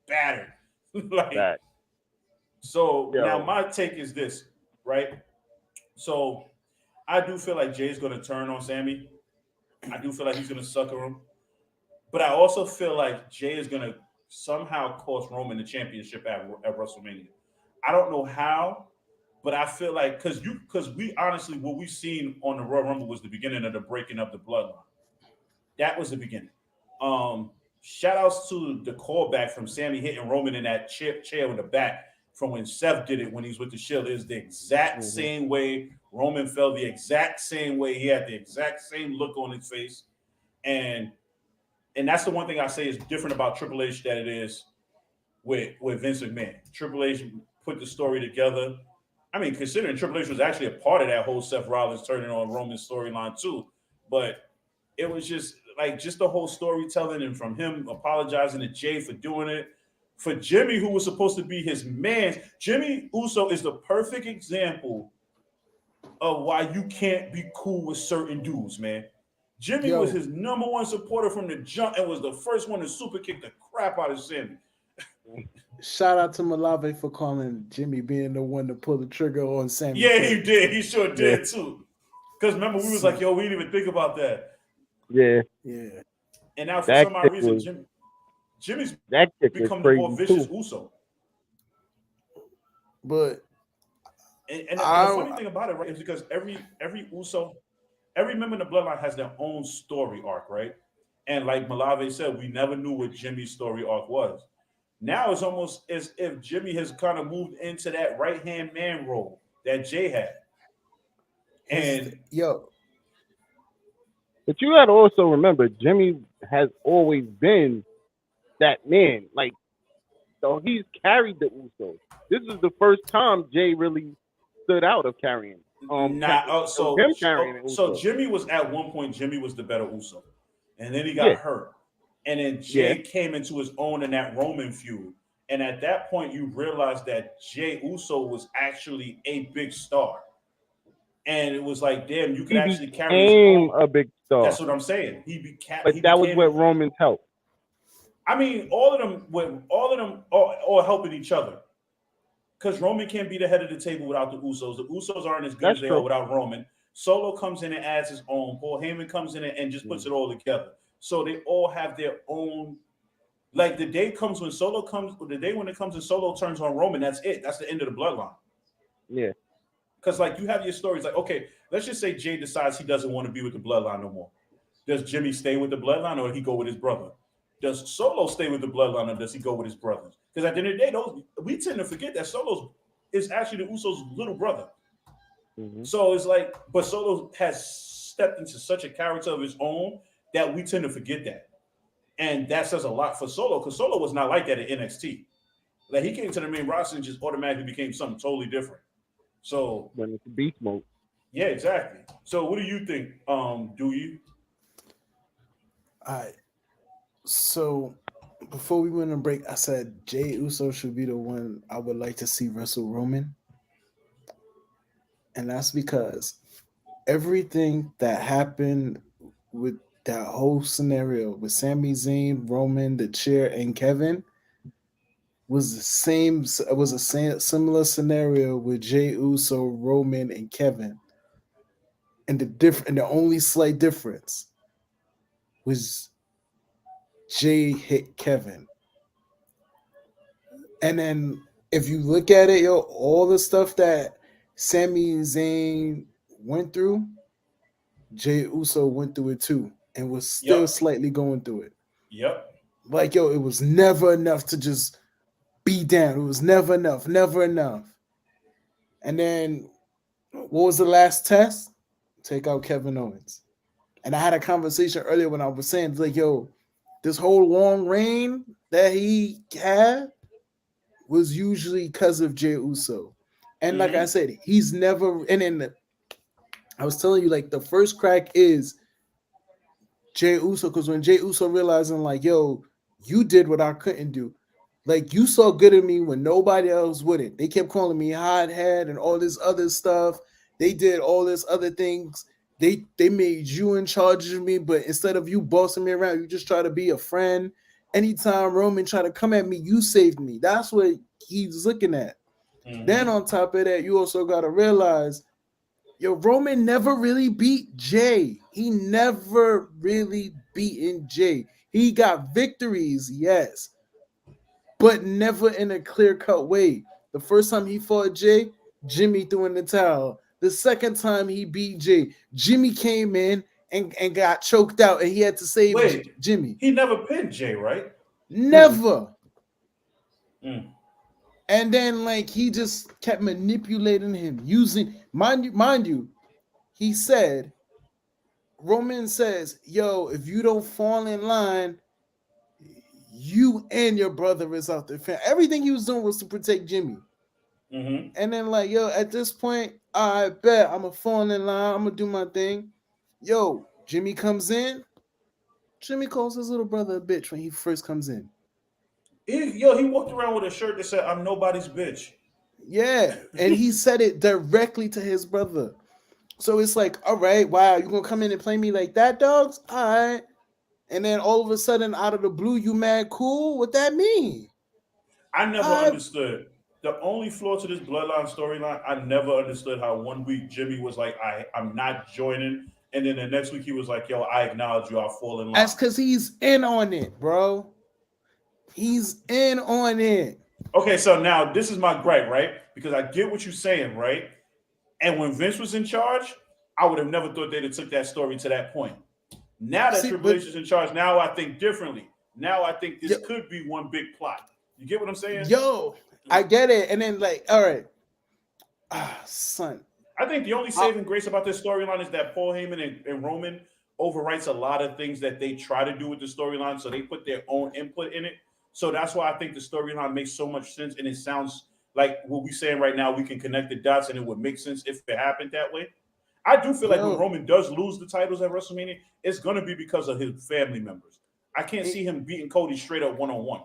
battered. Now my take is this, right? So I do feel like Jay's going to turn on Sammy. I do feel like he's going to sucker him. But I also feel like Jay is going to somehow cost Roman the championship at WrestleMania. I don't know how, but I feel like because we honestly, what we've seen on the Royal Rumble was the beginning of the breaking of the bloodline. That was the beginning. Shout outs to the callback from Sammy hitting Roman in that chair in the back from when Seth did it when he was with the Shield. It was the exact same way Roman fell, the exact same way. He had the exact same look on his face. And that's the one thing I say is different about Triple H that it is with Vince McMahon. Triple H put the story together. I mean, considering Triple H was actually a part of that whole Seth Rollins turning on Roman storyline too. But it was just the whole storytelling and from him apologizing to Jay for doing it. For Jimmy, who was supposed to be his man, Jimmy Uso is the perfect example of why you can't be cool with certain dudes, man. Jimmy was his number one supporter from the jump and was the first one to super kick the crap out of Sammy. Shout out to Malave for calling Jimmy being the one to pull the trigger on Sammy. Yeah, he did. He sure did too. Because remember, we was like, yo, we didn't even think about that. Yeah. And now for some odd reason, Jimmy's become the more vicious Uso. But and the funny thing about it, right, is because every Uso, every member in the bloodline has their own story arc, right? And like Malave said, we never knew what Jimmy's story arc was. Now it's almost as if Jimmy has kind of moved into that right-hand man role that Jay had. And but you got to also remember, Jimmy has always been that man. Like, so he's carried the Usos. This is the first time Jay really stood out of carrying. So Jimmy was at one point. Jimmy was the better Uso, and then he got hurt, and then Jay came into his own in that Roman feud. And at that point, you realize that Jay Uso was actually a big star. And it was like, damn, you could actually carry his own. A big star. That's what I'm saying. But that was with Roman's help. I mean, all of them are helping each other. Because Roman can't be the head of the table without the Usos. The Usos aren't as good as they are without Roman. Solo comes in and adds his own. Paul Heyman comes in and just puts it all together. So they all have their own. Like the day comes when Solo comes. The day when it comes and Solo turns on Roman, that's it. That's the end of the bloodline. Yeah. Because, like, you have your stories like, okay, let's just say Jay decides he doesn't want to be with the bloodline no more. Does Jimmy stay with the bloodline or does he go with his brother? Does Solo stay with the bloodline or does he go with his brothers? Because at the end of the day, we tend to forget that Solo is actually the Usos' little brother. Mm-hmm. So it's like, but Solo has stepped into such a character of his own that we tend to forget that. And that says a lot for Solo because Solo was not like that at NXT. Like, he came to the main roster and just automatically became something totally different. So when it's beast mode. Yeah, exactly. So what do you think? Do you? All right. So before we went on break, I said Jay Uso should be the one I would like to see wrestle Roman. And that's because everything that happened with that whole scenario with Sami Zayn, Roman, the chair, and Kevin was the same. It was a similar scenario with Jey Uso, Roman, and Kevin. And the only slight difference was Jay hit Kevin. And then if you look at it, all the stuff that Sami Zayn went through, Jey Uso went through it too, and was still slightly going through it. Yep. Like, it was never enough to just be down. It was never enough. And then what was the last test? Take out Kevin Owens. And I had a conversation earlier when I was saying, like, yo, this whole long reign that he had was usually because of Jey Uso. And like I said, he's never, and then I was telling you, like, the first crack is Jey Uso, because when Jey Uso realizing, like, yo, you did what I couldn't do. Like, you saw good in me when nobody else wouldn't. They kept calling me hothead and all this other stuff. They did all this other things. They made you in charge of me, but instead of you bossing me around, you just try to be a friend. Anytime Roman tried to come at me, you saved me. That's what he's looking at. Then on top of that, you also got to realize, yo, Roman never really beat Jey. He never really beaten Jey. He got victories, yes, but never in a clear-cut way. The first time he fought Jey, Jimmy threw in the towel. The second time he beat Jey, Jimmy came in and got choked out, and he had to save Jimmy. He never pinned Jey, right? Never. And then, like, he just kept manipulating him, using, mind you, he said, Roman says, yo, if you don't fall in line, you and your brother is out there. Everything he was doing was to protect Jimmy. And then, like, yo, at this point, I bet I'm going to fall in line. I'm going to do my thing. Yo, Jimmy comes in. Jimmy calls his little brother a bitch when he first comes in. He walked around with a shirt that said, I'm nobody's bitch. Yeah, and he said it directly to his brother. So it's like, all right, wow, you going to come in and play me like that, dogs? All right. And then all of a sudden, out of the blue, you mad cool? What that mean? I never understood. The only flaw to this bloodline storyline, I never understood how 1 week Jimmy was like, I'm not joining. And then the next week he was like, yo, I acknowledge you, I'll fall in line. That's because he's in on it, bro. He's in on it. Okay, so now this is my gripe, right? Because I get what you're saying, right? And when Vince was in charge, I would have never thought they'd have took that story to that point. Now that Triple H is in charge, now I think differently. Now I think this could be one big plot. You get what I'm saying? Yo, I get it. And then, like, all right. Son. I think the only saving grace about this storyline is that Paul Heyman and Roman overwrites a lot of things that they try to do with the storyline, so they put their own input in it. So that's why I think the storyline makes so much sense, and it sounds like what we're saying right now, we can connect the dots, and it would make sense if it happened that way. I do feel like when Roman does lose the titles at WrestleMania, it's going to be because of his family members. I can't see him beating Cody straight up one-on-one.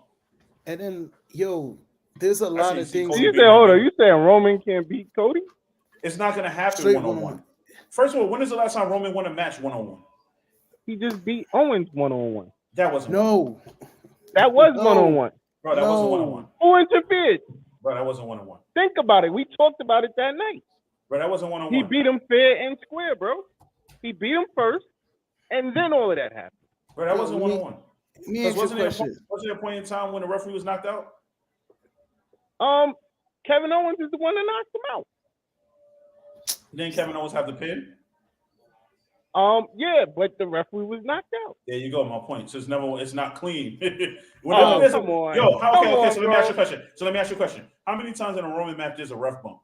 And then, yo, there's a lot of things. You say, hold on, you saying Roman can't beat Cody? It's not going to happen one-on-one. First of all, when is the last time Roman won a match one-on-one? He just beat Owens one-on-one. That wasn't That was one-on-one. Bro, that wasn't one-on-one. Who interfered? Bro, that wasn't one-on-one. Think about it. We talked about it that night. Bro, that wasn't one-on-one. He beat him fair and square, bro. He beat him first, and then all of that happened. Bro, that wasn't one-on-one. Wasn't there a point in time when the referee was knocked out? Kevin Owens is the one that knocked him out. Didn't Kevin Owens have the pin? Yeah, but the referee was knocked out. There you go. My point. So it's not clean. Come on. Yo, okay. So let me ask you a question. How many times in a Roman match there's a ref bump?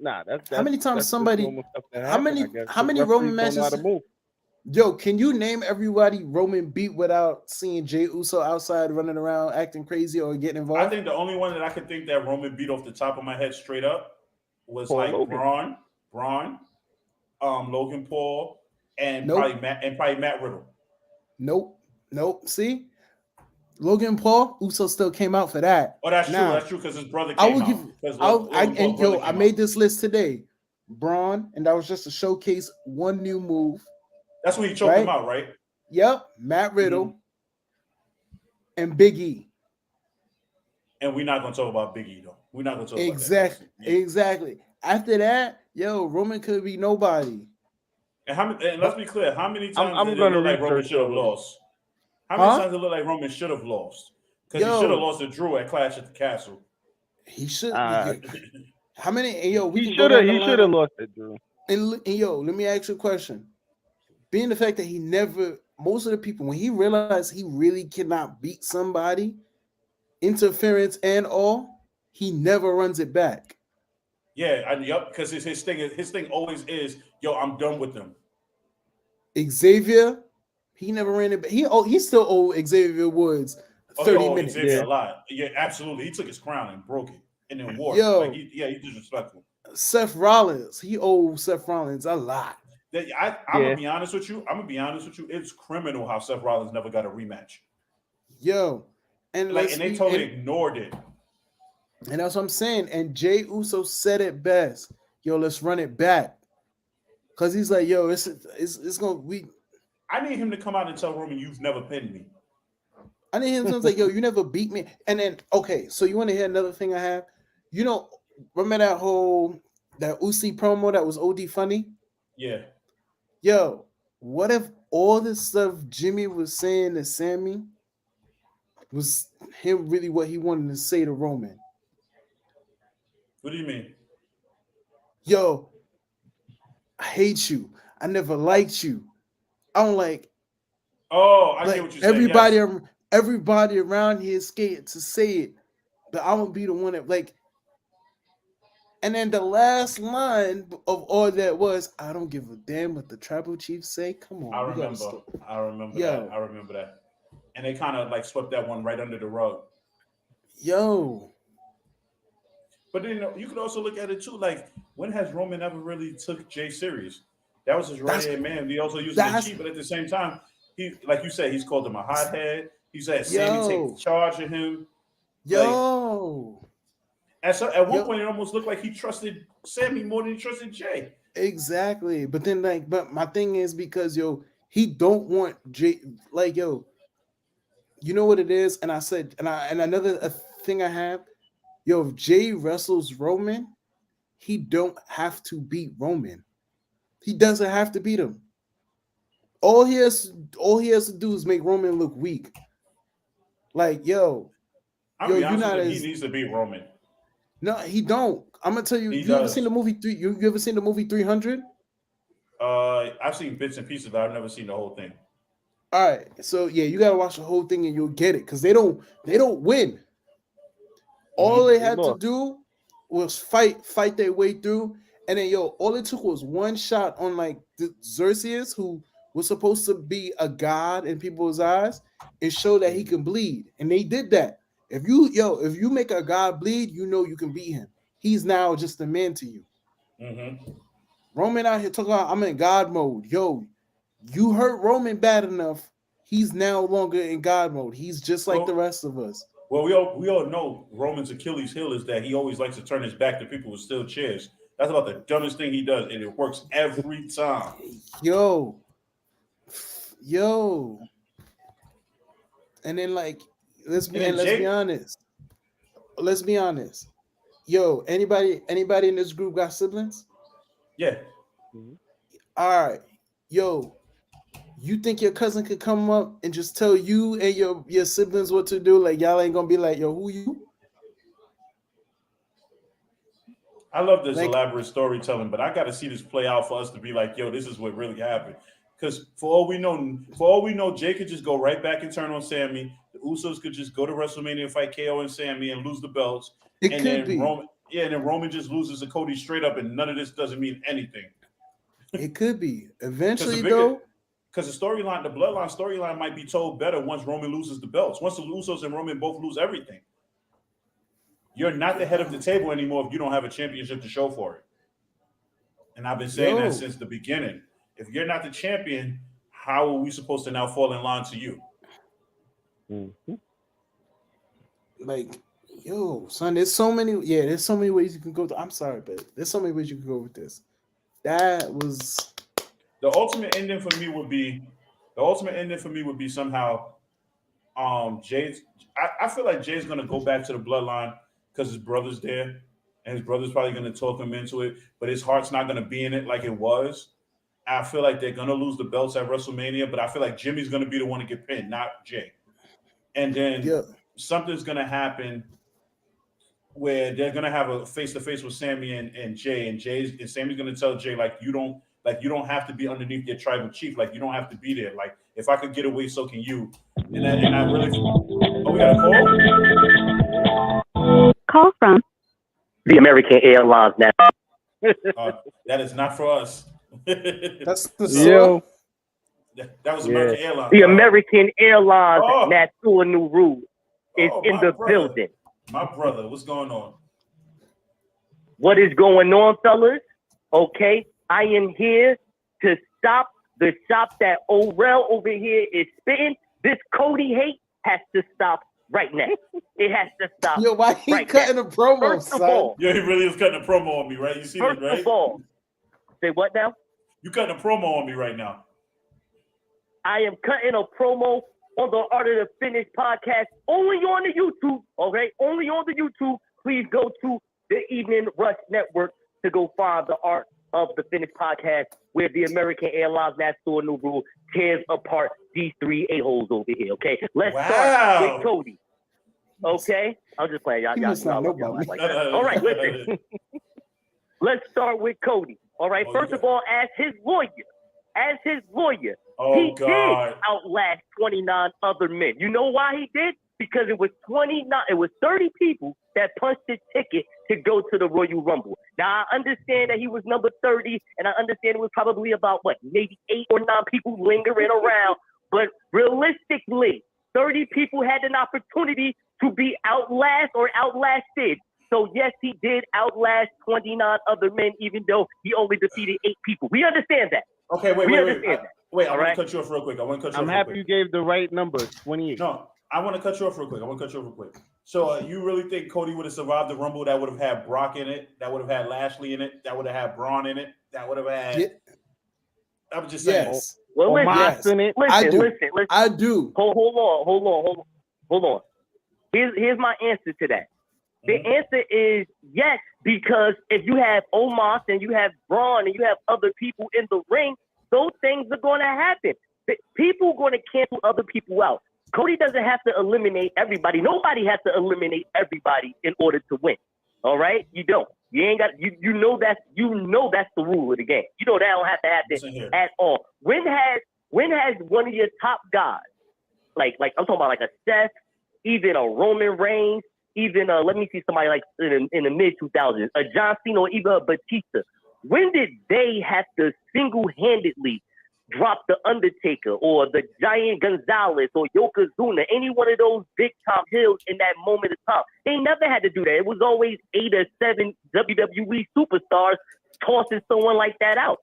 Nah, that's how many times somebody? How many Roman matches? Yo, can you name everybody Roman beat without seeing Jey Uso outside running around acting crazy or getting involved? I think the only one that I could think that Roman beat off the top of my head straight up was like Braun, Logan Paul, and probably Matt Riddle. Nope. See, Logan Paul, Uso still came out for that. Oh, that's true. That's true because his brother came out. I made this list today. Braun, and that was just to showcase one new move. That's when he choked him out, right? Yep. Matt Riddle and Big E. And we're not going to talk about Big E, though. We're not going to talk about that. Exactly. After that, yo, Roman could be nobody. And let's be clear, how many times did it look like Roman should have lost? How many times did it look like Roman should have lost? Because he should have lost to Drew at Clash at the Castle. He should. How many? Yo, he should have lost to Drew. And yo, let me ask you a question. Being the fact that he never, most of the people, when he realized he really cannot beat somebody, interference and all, he never runs it back. Yeah, yep. Because his thing always is, yo, I'm done with them. Xavier, he never ran it. He still owe Xavier Woods 30 minutes. Xavier a lot. Yeah, absolutely. He took his crown and broke it, and then wore it. Like he's disrespectful. Seth Rollins, he owes Seth Rollins a lot. I'm gonna be honest with you. It's criminal how Seth Rollins never got a rematch. Yo, and they totally ignored it. And that's what I'm saying. And Jey Uso said it best. Yo, let's run it back. Cause he's like, yo, it's gonna I need him to come out and tell Roman, you've never pinned me. I need him to say, yo, you never beat me. And then, okay, so you want to hear another thing I have? You know, remember that Uzi promo that was OD funny? Yeah. Yo, what if all this stuff Jimmy was saying to Sammy was him really what he wanted to say to Roman? What do you mean? Yo, I hate you. I never liked you. I don't like. Oh, I get what you're saying. Everybody around here is scared to say it, but I'm gonna be the one that like. And then the last line of all that was, "I don't give a damn what the tribal chiefs say." Come on, I remember that. And they kind of like swept that one right under the rug. Yo. But then you could also look at it too. Like, when has Roman ever really took Jey serious? That was his right hand man. He also used him as cheap, but at the same time, he, like you said, he's called him a hothead. He said Sammy take charge of him. Yo. At one point, it almost looked like he trusted Sammy more than he trusted Jey. Exactly. But then, but my thing is because, he don't want Jey. Like, you know what it is? And I said, and another thing I have, if Jey wrestles Roman, he don't have to beat Roman. He doesn't have to beat him. All he has to do is make Roman look weak. Like, he needs to beat Roman. No, he don't. I'm gonna tell you. You ever seen the movie? You ever seen the movie 300? I've seen bits and pieces, but I've never seen the whole thing. All right, so you gotta watch the whole thing and you'll get it because they don't win. All they had to do was fight their way through, and then all it took was one shot on like Xerxes, who was supposed to be a god in people's eyes, and show that he can bleed, and they did that. If you make a god bleed, you can beat him. He's now just a man to you. Mm-hmm. Roman out here talking about I'm in God mode. Yo, you hurt Roman bad enough. He's now longer in God mode. He's just like the rest of us. Well, we all know Roman's Achilles heel is that he always likes to turn his back to people with steel chairs. That's about the dumbest thing he does, and it works every time. Yo. And then let's be honest. Let's be honest. Yo, anybody in this group got siblings? Yeah. Mm-hmm. All right. Yo, you think your cousin could come up and just tell you and your siblings what to do? Like, y'all ain't gonna be like, yo, who you? I love this elaborate storytelling, but I got to see this play out for us to be like, yo, this is what really happened. Because for all we know, Jey could just go right back and turn on Sammy. The Usos could just go to WrestleMania and fight KO and Sammy and lose the belts. And then Roman just loses to Cody straight up, and none of this doesn't mean anything. It could be. Eventually, though. Because the bloodline storyline might be told better once Roman loses the belts. Once the Usos and Roman both lose everything. You're not the head of the table anymore if you don't have a championship to show for it. And I've been saying that since the beginning. If you're not the champion, how are we supposed to now fall in line to you? Mm-hmm. Like, yo, son, there's so many ways you can go. I'm sorry, but there's so many ways you can go with this. That was the ultimate ending for me would be somehow Jay's. I feel like Jay's gonna go back to the bloodline because his brother's there, and his brother's probably gonna talk him into it, but his heart's not gonna be in it like it was. I feel like they're gonna lose the belts at WrestleMania, but I feel like Jimmy's gonna be the one to get pinned, not Jey. And then something's gonna happen where they're gonna have a face-to-face with Sammy and Jey, and Sammy's gonna tell Jey, you don't have to be underneath your tribal chief, you don't have to be there. Like, if I could get away, so can you. And I really we got a call? Call from the American Airlines now. That is not for us. That's the show. That was American Airlines. The American Airlines National New Rule is in the building. My brother, what's going on? What is going on, fellas? Okay, I am here to stop the shop that Orel over here is spitting. This Cody hate has to stop right now. It has to stop. Yo, why he cutting a promo, First son? of all, he really is cutting a promo on me, right? You see first that, right? of all, say what now? You cutting a promo on me right now. I am cutting a promo on the Art of the Finish podcast, only on the YouTube, okay? Only on the YouTube. Please go to the Evening Rush Network to go find the Art of the Finish podcast, where the American Airlines National New Rule tears apart these three a-holes over here, okay? Let's start with Cody, okay? I'm just playing. Y'all like that. All right, listen. Let's start with Cody, all right? First of all, as his lawyer, he did outlast 29 other men. You know why he did? Because it was 30 people that punched his ticket to go to the Royal Rumble. Now, I understand that he was number 30, and I understand it was probably about, maybe 8 or 9 people lingering around. But realistically, 30 people had an opportunity to be outlasted. So, yes, he did outlast 29 other men, even though he only defeated 8 people. We understand that. Okay, wait. I want to cut you off real quick. I'm happy you gave the right number, 28. No, I want to cut you off real quick. So you really think Cody would have survived the Rumble that would have had Brock in it, that would have had Lashley in it, that would have had Braun in it, that would have had... Yeah. I'm just saying. Yes. Well, listen. I do. Hold on. Here's my answer to that. The answer is yes, because if you have Omos and you have Braun and you have other people in the ring, those things are going to happen. People are going to cancel other people out. Cody doesn't have to eliminate everybody. Nobody has to eliminate everybody in order to win. All right? You don't. You ain't got. You know that's the rule of the game. You know that don't have to happen at all. When has one of your top guys, like I'm talking about like a Seth, even a Roman Reigns, even let me see somebody like in the mid 2000s, a John Cena or even a Batista. When did they have to single-handedly drop the Undertaker or the Giant Gonzalez or Yokozuna, any one of those big top heels in that moment of time? They never had to do that. It was always 8 or 7 WWE superstars tossing someone like that out.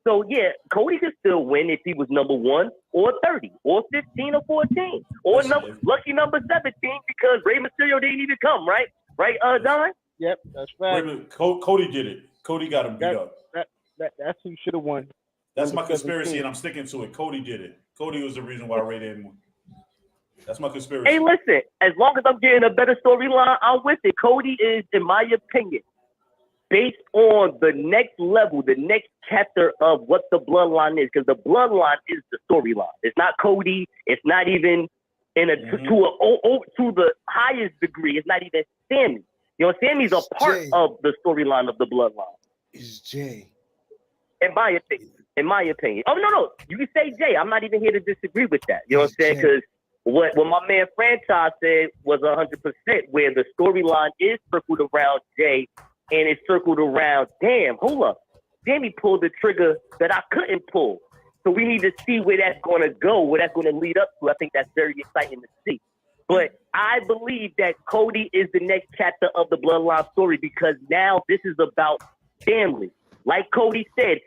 So yeah, Cody could still win if he was number 1 or 30 or 15 or 14 or lucky number 17 because Rey Mysterio didn't even come, right? Right, Don? Yep, that's right. Cody did it. Cody got him beat up. That's who should have won. That's my conspiracy, and I'm sticking to it. Cody did it. Cody was the reason why Ray didn't win. That's my conspiracy. Hey, listen, as long as I'm getting a better storyline, I'm with it. Cody is, in my opinion, based on the next level, the next chapter of what the bloodline is, because the bloodline is the storyline. It's not Cody. It's not even to the highest degree. It's not even Sammy. You know, Sammy's a part of the storyline of the bloodline. Is Jay. In my opinion. Oh, no. You can say Jay. I'm not even here to disagree with that. You know what I'm saying? Because what my man Franchise said was 100%, where the storyline is circled around Jay and it's circled around, damn, hold up. Sammy pulled the trigger that I couldn't pull. So we need to see where that's going to go, where that's going to lead up to. I think that's very exciting to see. But I believe that Cody is the next chapter of the bloodline story because now this is about family. Like Cody said,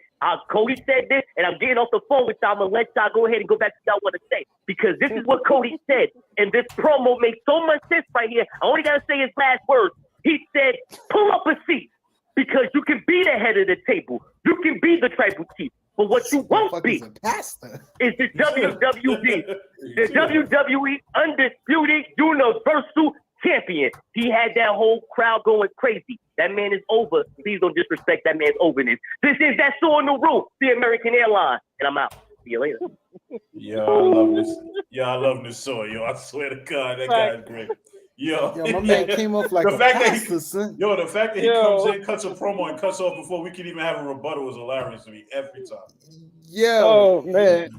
Cody said this, and I'm getting off the phone with y'all. I'm going to let y'all go ahead and go back to y'all want to say. Because this is what Cody said. And this promo makes so much sense right here. I only got to say his last words. He said, pull up a seat because you can be the head of the table. You can be the tribal chief. But what you won't be is the WWE. The WWE Undisputed Universal Champion. He had that whole crowd going crazy. That man is over. Please don't disrespect that man's overness. This is That Show in the Room, the American Airlines. And I'm out. See you later. Yo, I love this. I love this show. Yo, I swear to God, that guy's great. Yo, my man came off like the fact that he comes in, cuts a promo, and cuts off before we can even have a rebuttal is hilarious to me every time. Oh man.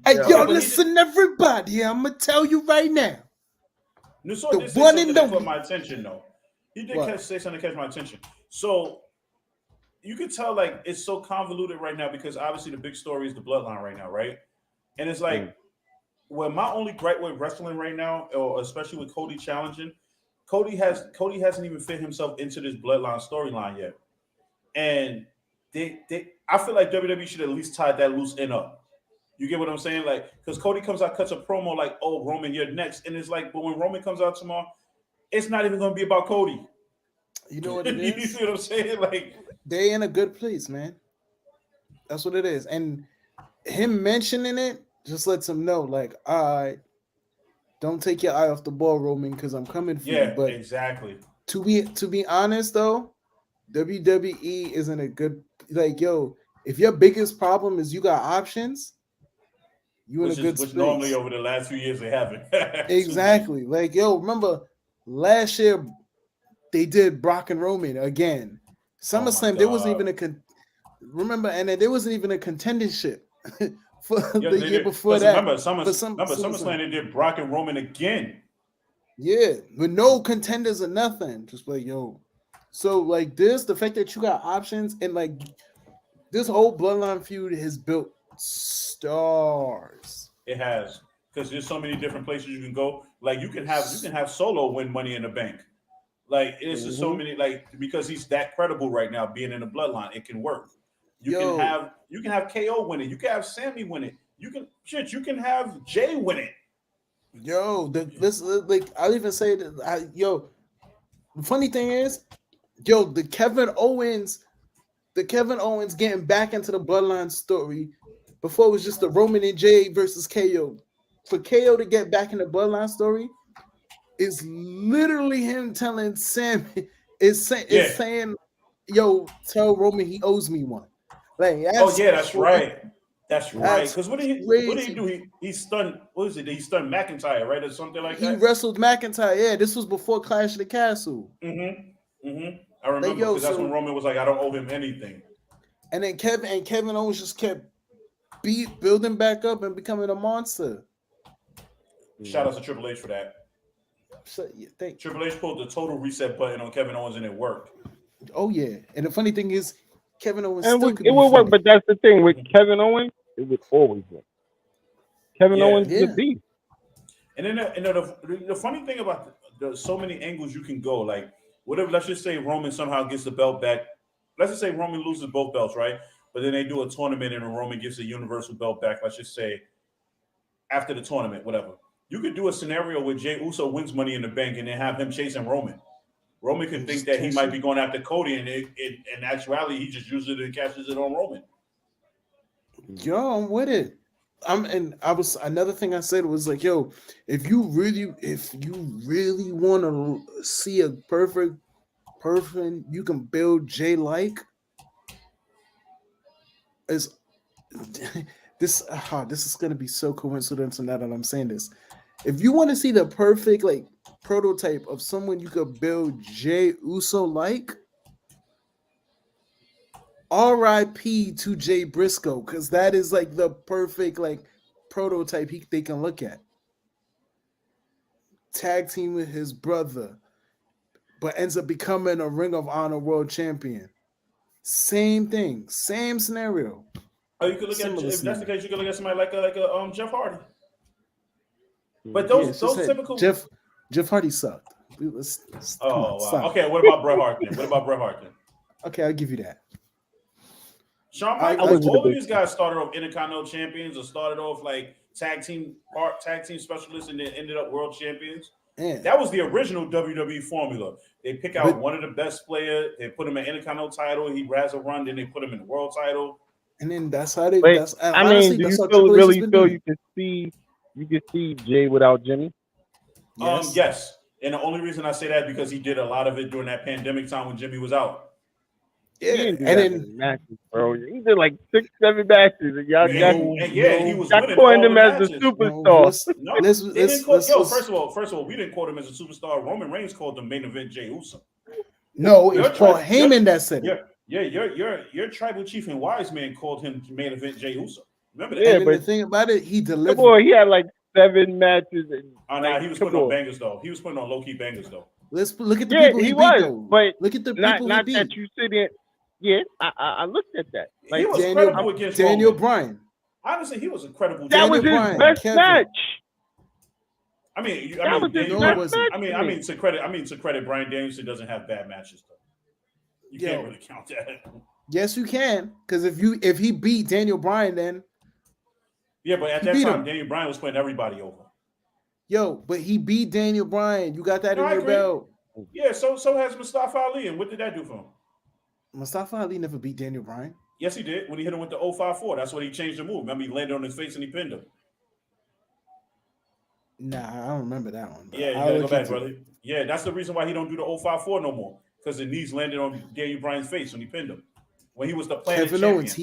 Hey, yo, listen, everybody. I'm gonna tell you right now. The one in the caught my attention though. He did say something to catch my attention. So you could tell like it's so convoluted right now because obviously the big story is the bloodline right now, right? And it's like, well, my only gripe with wrestling right now, or especially with Cody challenging, Cody hasn't even fit himself into this bloodline storyline yet. And I feel like WWE should at least tie that loose end up. You get what I'm saying? Like, because Cody comes out, cuts a promo like, "Oh, Roman, you're next," and it's like, but when Roman comes out tomorrow, it's not even going to be about Cody. You know what it is? You see what I'm saying? Like, they in a good place, man. That's what it is. And him mentioning it just lets him know, like, all right, don't take your eye off the ball, Roman, because I'm coming for you. Yeah, But exactly. To be honest, though, WWE isn't a good, like, yo, if your biggest problem is you got options, you in a good space. Which normally over the last few years they haven't. Exactly. Like, yo, remember last year they did Brock and Roman again. SummerSlam, there wasn't even there wasn't even a contendership for the year before that. Remember, SummerSlam, they did Brock and Roman again. Yeah, with no contenders or nothing. Just like, yo. So, like this, the fact that you got options and like this whole bloodline feud has built stars. It has, because there's so many different places you can go. Like you can have Solo win Money in the Bank. Like it's just so many, like, because he's that credible right now, being in the bloodline, it can work. You can have KO win it. You can have Sammy win it. You can have Jay win it. Yo, I'll even say that. The funny thing is, the Kevin Owens getting back into the bloodline story. Before it was just the Roman and Jay versus KO. For KO to get back in the bloodline story is literally him telling Sammy, saying, yo, tell Roman he owes me one. Like, that's right. That's right. Because what did he do? He stunned. What is it? He stunned McIntyre, right, or something like that. He wrestled McIntyre. Yeah, this was before Clash of the Castle. I remember because that's when Roman was like, I don't owe him anything. And then Kevin Owens just kept building back up and becoming a monster. Shout out to Triple H for that. Triple H pulled the total reset button on Kevin Owens and it worked. Oh yeah, and the funny thing is, Kevin Owens it would work, but that's the thing with Kevin Owens, it would always work. Kevin Owens is the beast. And then the funny thing about there's so many angles you can go. Like, whatever, let's just say Roman somehow gets the belt back. Let's just say Roman loses both belts, right? But then they do a tournament and Roman gets the Universal belt back. Let's just say after the tournament, whatever. You could do a scenario where Jey Uso wins Money in the Bank and then have him chasing Roman. Roman could think that he might be going after Cody, and in actuality, he just uses it and catches it on Roman. Yo, I'm with it. Another thing I said was like, yo, if you really want to see a perfect person you can build Jay like, is this is gonna be so coincidental now that I'm saying this. If you want to see the perfect like prototype of someone you could build Jey Uso like, R.I.P. to Jay Briscoe, because that is like the perfect like prototype they can look at. Tag team with his brother, but ends up becoming a Ring of Honor world champion. Same thing, same scenario. Oh, you could look at, if that's the case, you could look at somebody like a Jeff Hardy. But those typical Jeff Hardy sucked. Wow. Okay, what about Bret Hart then? Okay, I'll give you that. Shawn Michaels, all of these guys started off Intercontinental champions or started off like tag team specialists and then ended up world champions. Man. That was the original WWE formula. They pick out one of the best players, they put him in Intercontinental title, he has a run, then they put him in the world title. And then that's how they. Wait, do you really feel you can see Jay without Jimmy? Yes. And the only reason I say that is because he did a lot of it during that pandemic time when Jimmy was out. Yeah, and then matches, bro. He did like 6-7 matches, and he was. I coined him as the superstar. First of all, we didn't quote him as a superstar. Roman Reigns called him main event Jey Uso. No, it was Paul Heyman that said it. Your tribal chief and wise man called him main event Jey Uso. Remember that? Yeah, but the thing about it, he delivered. Boy, he had like 7 matches. He was putting on bangers though. He was putting on low key bangers though. Let's look at the people he beat, though. But look at the people he beat. That you sit in. Yeah, I looked at that. Like, he was credible against Daniel Bryan. Honestly, he was incredible. That was his best match. I mean, to credit Bryan Danielson doesn't have bad matches though. You can't really count that. Yes, you can, because if he beat Daniel Bryan, then but at that time, Daniel Bryan was putting everybody over. But he beat Daniel Bryan. You got that in your belt. Yeah, so has Mustafa Ali, and what did that do for him? Mustafa Ali never beat Daniel Bryan. Yes, he did when he hit him with the 054. That's when he changed the move. Remember, he landed on his face and he pinned him. Nah, I don't remember that one. Yeah, you gotta go back, brother. Yeah, that's the reason why he don't do the 054 no more, because the knees landed on Daniel Bryan's face when he pinned him. When he was the Planet Kevin champion. Owens,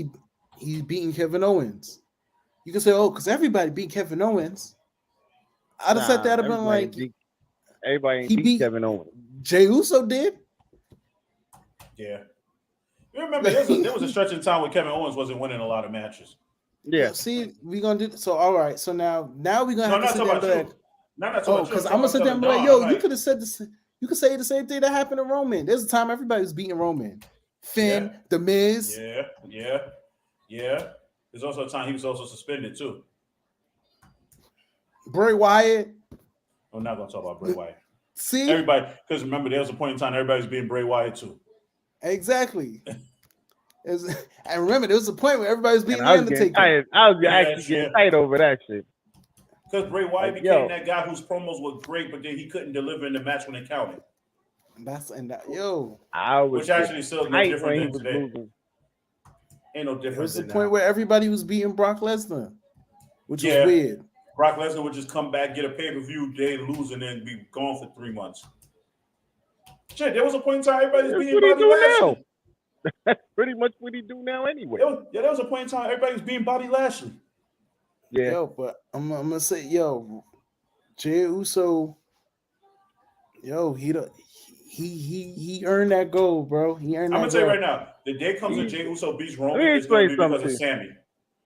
he's beating Kevin Owens. You can say, because everybody beat Kevin Owens. I'd have said that. I've been like, everybody beat Kevin Owens. Jey Uso did. Yeah. You remember there was a stretch in time where Kevin Owens wasn't winning a lot of matches. Yeah. See, we're gonna do so. All right. So now we're gonna have to sit there and because I'm gonna sit there and be like, you could have said this. You could say the same thing that happened to Roman. There's a time everybody was beating Roman. Finn, The Miz. Yeah. There's also a time he was also suspended too. Bray Wyatt. I'm not gonna talk about Bray Wyatt. See, everybody, because remember there was a point in time everybody was being Bray Wyatt too. Exactly. And remember, there was a point where everybody was beating The Undertaker. I was actually getting tight over that shit. Because Bray Wyatt became that guy whose promos were great, but then he couldn't deliver in the match when it counted. Which actually still no different than today. Ain't no difference. There was a point where everybody was beating Brock Lesnar, which was weird. Brock Lesnar would just come back, get a pay-per-view, day lose, and then be gone for 3 months. Shit, there was a point in time everybody's being Bobby Lashley. That's pretty much what he do now anyway. There was a point in time everybody was being Bobby Lashley. Yeah, but I'm gonna say, Jey Uso, he earned that gold, bro. He earned. I'm gonna tell you right now, the day comes when Jey Uso beats Roman, it's gonna be because of Sammy.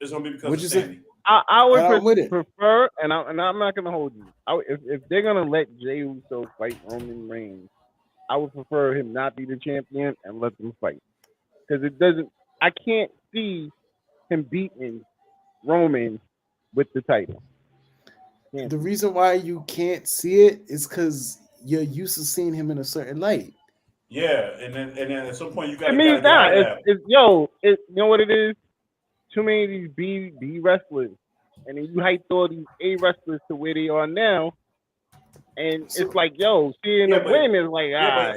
It's gonna be because of Sammy. I would prefer, and I'm not gonna hold you. If they're gonna let Jey Uso fight Roman Reigns, I would prefer him not be the champion and let them fight, because I can't see him beating Roman with the title. The reason why you can't see it is because you're used to seeing him in a certain light. Yeah, and then at some point you got. I mean, it's not. You know what it is? Too many of these B wrestlers, and then you hype all these A wrestlers to where they are now, and it's like, seeing them win is like, now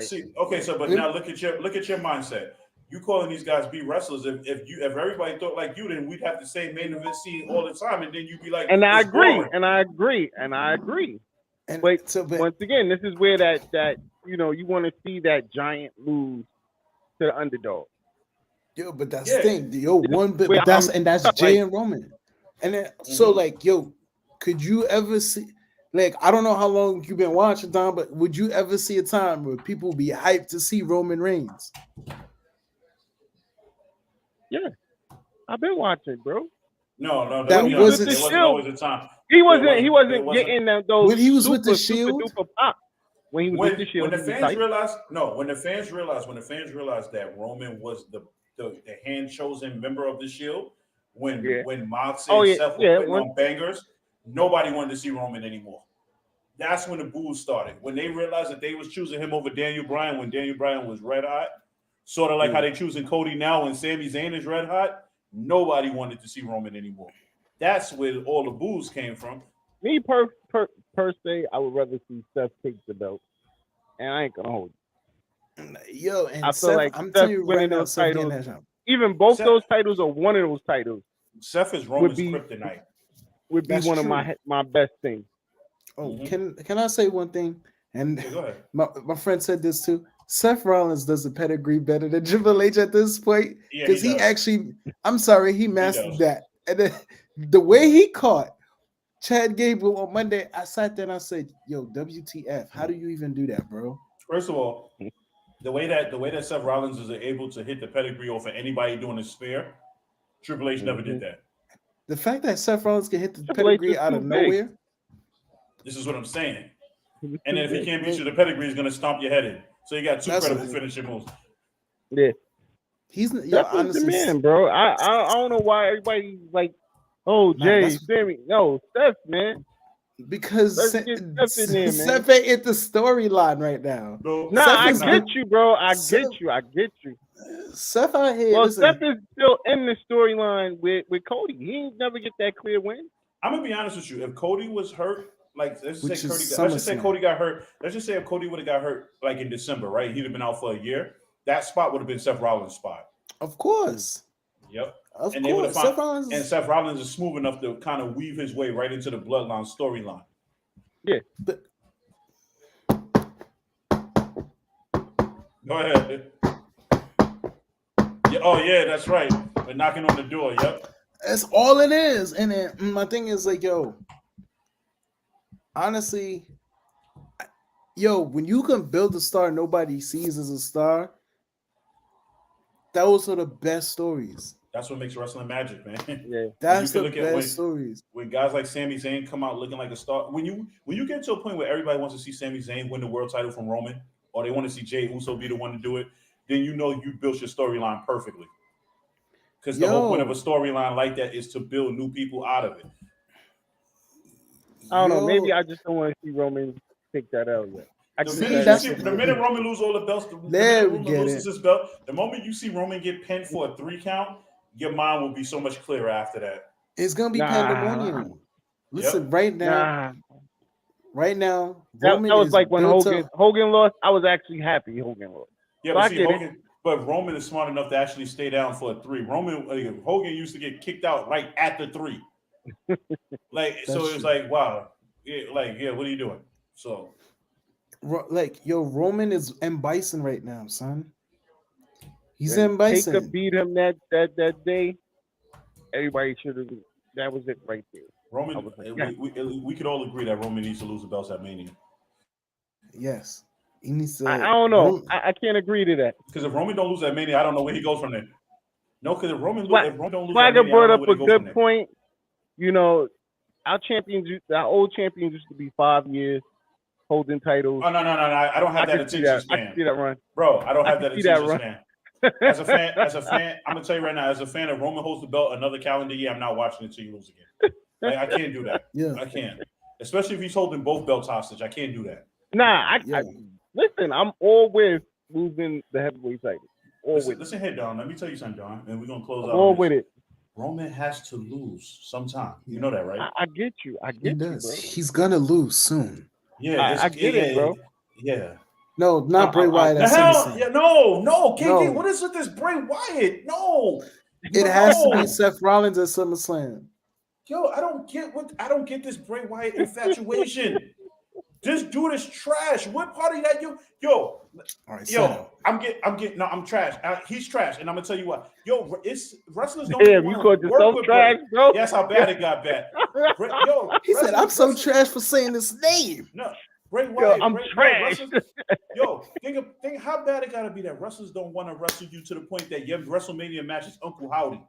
look at your mindset. You calling these guys B wrestlers? If everybody thought like you, then we'd have the same main event scene all the time, and then you'd be like, and I agree. And once again, this is where that you want to see that giant lose to the underdog. But that's the thing. That's Jey and Roman. And then could you ever see, I don't know how long you've been watching, Don, but would you ever see a time where people be hyped to see Roman Reigns? Yeah. I've been watching, bro. No, that wasn't always a time. He wasn't getting those when he was with the Shield. When he was with the Shield, when the fans realized that Roman was the hand chosen member of the Shield, when Moxley and Seth were putting on bangers, nobody wanted to see Roman anymore. That's when the boos started. When they realized that they was choosing him over Daniel Bryan when Daniel Bryan was red hot, sort of like how they choosing Cody now when Sami Zayn is red hot. Nobody wanted to see Roman anymore. That's where all the boos came from. Me per se, I would rather see Seth take the belt, and I ain't gonna hold you. And I feel like I'm telling you right now, those titles, even both those titles or one of those titles, Seth is Roman's kryptonite. Would be one of my best things. Oh, can I say one thing? And my friend said this too. Seth Rollins does the pedigree better than Triple H at this point, because he actually, I'm sorry, he mastered that. And then the way he caught Chad Gable on Monday, I sat there and I said, WTF, how do you even do that, bro? First of all, the way that Seth Rollins is able to hit the pedigree off of anybody doing a spear, Triple H never did that. The fact that Seth Rollins can hit the pedigree out of nowhere. This is what I'm saying. And then if he can't beat you the pedigree, he's gonna stomp your head in. So you got two credible finishing moves. Yeah. Steph honestly, the man, bro. I don't know why everybody's like, oh, Jay, Sammy. No, Steph, man. Because Steph in there, Steph ain't in the storyline right now. I get you, bro. I get you. Steph out here. Well, Steph is still in the storyline with Cody. He ain't never get that clear win. I'm gonna be honest with you. If Cody was hurt, like let's just say Cody got hurt. Let's just say if Cody would have got hurt like in December, right? He'd have been out for a year. That spot would have been Seth Rollins' spot. Of course. Yep. And they would have found, and Seth Rollins is smooth enough to kind of weave his way right into the bloodline storyline. Yeah. But go ahead. Yeah, oh yeah, that's right. We're knocking on the door. Yep. That's all it is. And then my thing is like, yo, honestly, when you can build a star nobody sees as a star, those are the best stories. That's what makes wrestling magic, man. Yeah, that's the best stories. When guys like Sami Zayn come out looking like a star, when you get to a point where everybody wants to see Sami Zayn win the world title from Roman, or they want to see Jey Uso be the one to do it, then you know you built your storyline perfectly. Because the whole point of a storyline like that is to build new people out of it. I don't know. Maybe I just don't want to see Roman take that out yet. The minute Roman loses all the belts, the minute Roman loses his belt, the moment you see Roman get pinned for a 3 count, your mind will be so much clearer after that. It's gonna be pandemonium. Listen, right now, that was like when Hogan lost. I was actually happy Hogan lost. Yeah, but Roman is smart enough to actually stay down for a 3. Hogan used to get kicked out right at the 3. So it's like, wow, what are you doing? So. Roman is M. Bison right now, son. He's M. Bison. Taker beat him that day. Everybody should have. That was it right there. Roman, we could all agree that Roman needs to lose the belts at Mania. Yes, he needs to. I don't know. I can't agree to that. Because if Roman don't lose at Mania, I don't know where he goes from there. No, because if Roman don't lose Swagger brought up a good point. Our old champions used to be 5 years. Holding titles. Oh no! I don't have that attention span. I can see that run, bro. I don't have that attention span. As a fan, I'm gonna tell you right now. As a fan, if Roman holds the belt another calendar year, I'm not watching it till you lose again. I can't do that. Yeah, I can't. Especially if he's holding both belts hostage, I can't do that. Nah, listen. I'm all with losing the heavyweight title. Listen here, Don. Let me tell you something, Don, and we're gonna close out. All with it. Roman has to lose sometime. You know that, right? I get you. He does. Bro. He's gonna lose soon. Yeah, I get it, bro. Yeah. No, not Bray Wyatt. No, KK. What is with this Bray Wyatt? No, it has to be Seth Rollins at SummerSlam. Yo, I don't get this Bray Wyatt infatuation. This dude is trash. What part of that yo? All right, I'm trash. He's trash, and I'm gonna tell you what. It's wrestlers don't. Damn, you called yourself trash, bro. That's how bad it got bad. He said, "I'm so trash for saying this name." No, Bray Wyatt. I'm trash. Think how bad it gotta be that wrestlers don't want to wrestle you to the point that your WrestleMania match is Uncle Howdy.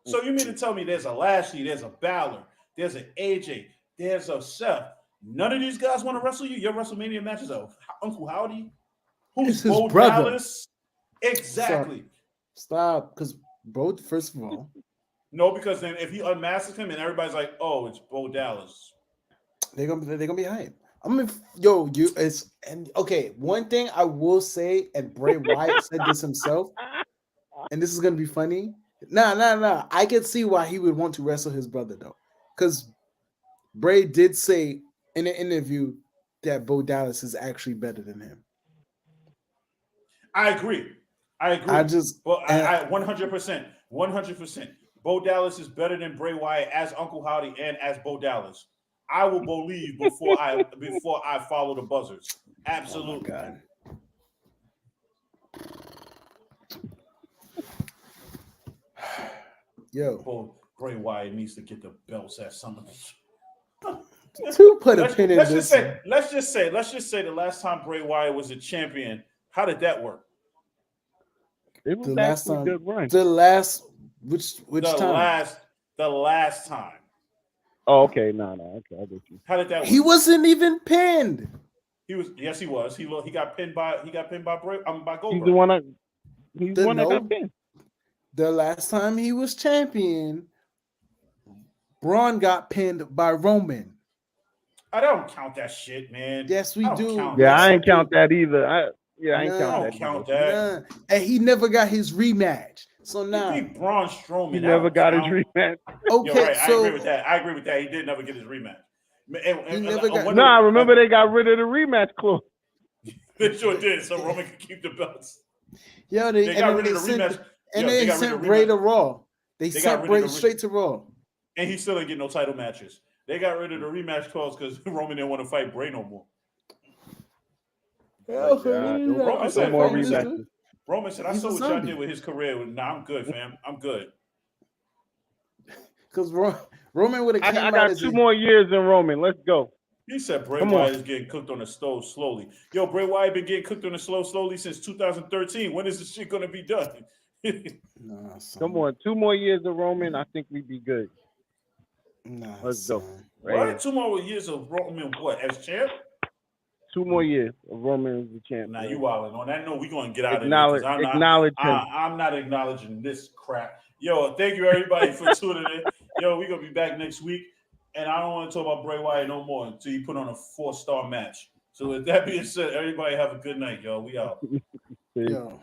So you mean to tell me there's a Lashley, there's a Balor, there's an AJ, there's a Seth. None of these guys want to wrestle you. Your WrestleMania match is Uncle Howdy, who's Bo Dallas. Exactly. Stop, because Bo. First of all, no, because then if he unmasks him and everybody's like, "Oh, it's Bo Dallas," they're gonna be hype. I mean, okay. One thing I will say, and Bray Wyatt said this himself, and this is gonna be funny. Nah. I can see why he would want to wrestle his brother though, because Bray did say in an interview that Bo Dallas is actually better than him. I agree. I 100%. Bo Dallas is better than Bray Wyatt as Uncle Howdy and as Bo Dallas. I will believe before I follow the buzzers. Absolutely. Oh my God. Yo, Bray Wyatt needs to get the belts at some of to put a pin in this. Let's just say the last time Bray Wyatt was a champion, how did that work? It was the last time. The last which time? The last time. Oh, okay, no, okay, I get you. How did that work? He wasn't even pinned. He was. Yes, he was. He got pinned by. He got pinned by Goldberg. He's the one that got pinned. The last time he was champion, Braun got pinned by Roman. I don't count that shit, man. Yes, we do. I ain't count that either. I ain't count that. And he never got his rematch. So now he beat Braun Strowman. He never got his rematch. Okay, right. So I agree with that. He did never get his rematch. I remember they got rid of the rematch clause. They sure did, so Roman could keep the belts. Yeah, they got rid of the rematch. And they sent Bray to Raw. They sent Bray straight to Raw. And he still didn't get no title matches. They got rid of the rematch clause because Roman didn't want to fight Bray no more. Roman said, I saw what y'all did with his career. Nah, I'm good, fam. I'm good. Because Roman would have. I got 2 more years in Roman. Let's go. He said Bray Wyatt is getting cooked on the stove slowly. Yo, Bray Wyatt been getting cooked on the stove slowly since 2013. When is this shit gonna be done? Come on, 2 more years of Roman. I think we'd be good. Let's go. What? 2 more years of Roman? What as champ? 2 more years of Roman as the champ. Now you wilding on that. No, we're gonna get out of here. I'm not acknowledging this crap. Yo, thank you everybody for tuning in. Yo, we're gonna be back next week. And I don't want to talk about Bray Wyatt no more until you put on a 4-star match. So with that being said, everybody have a good night, yo. We out. Yo.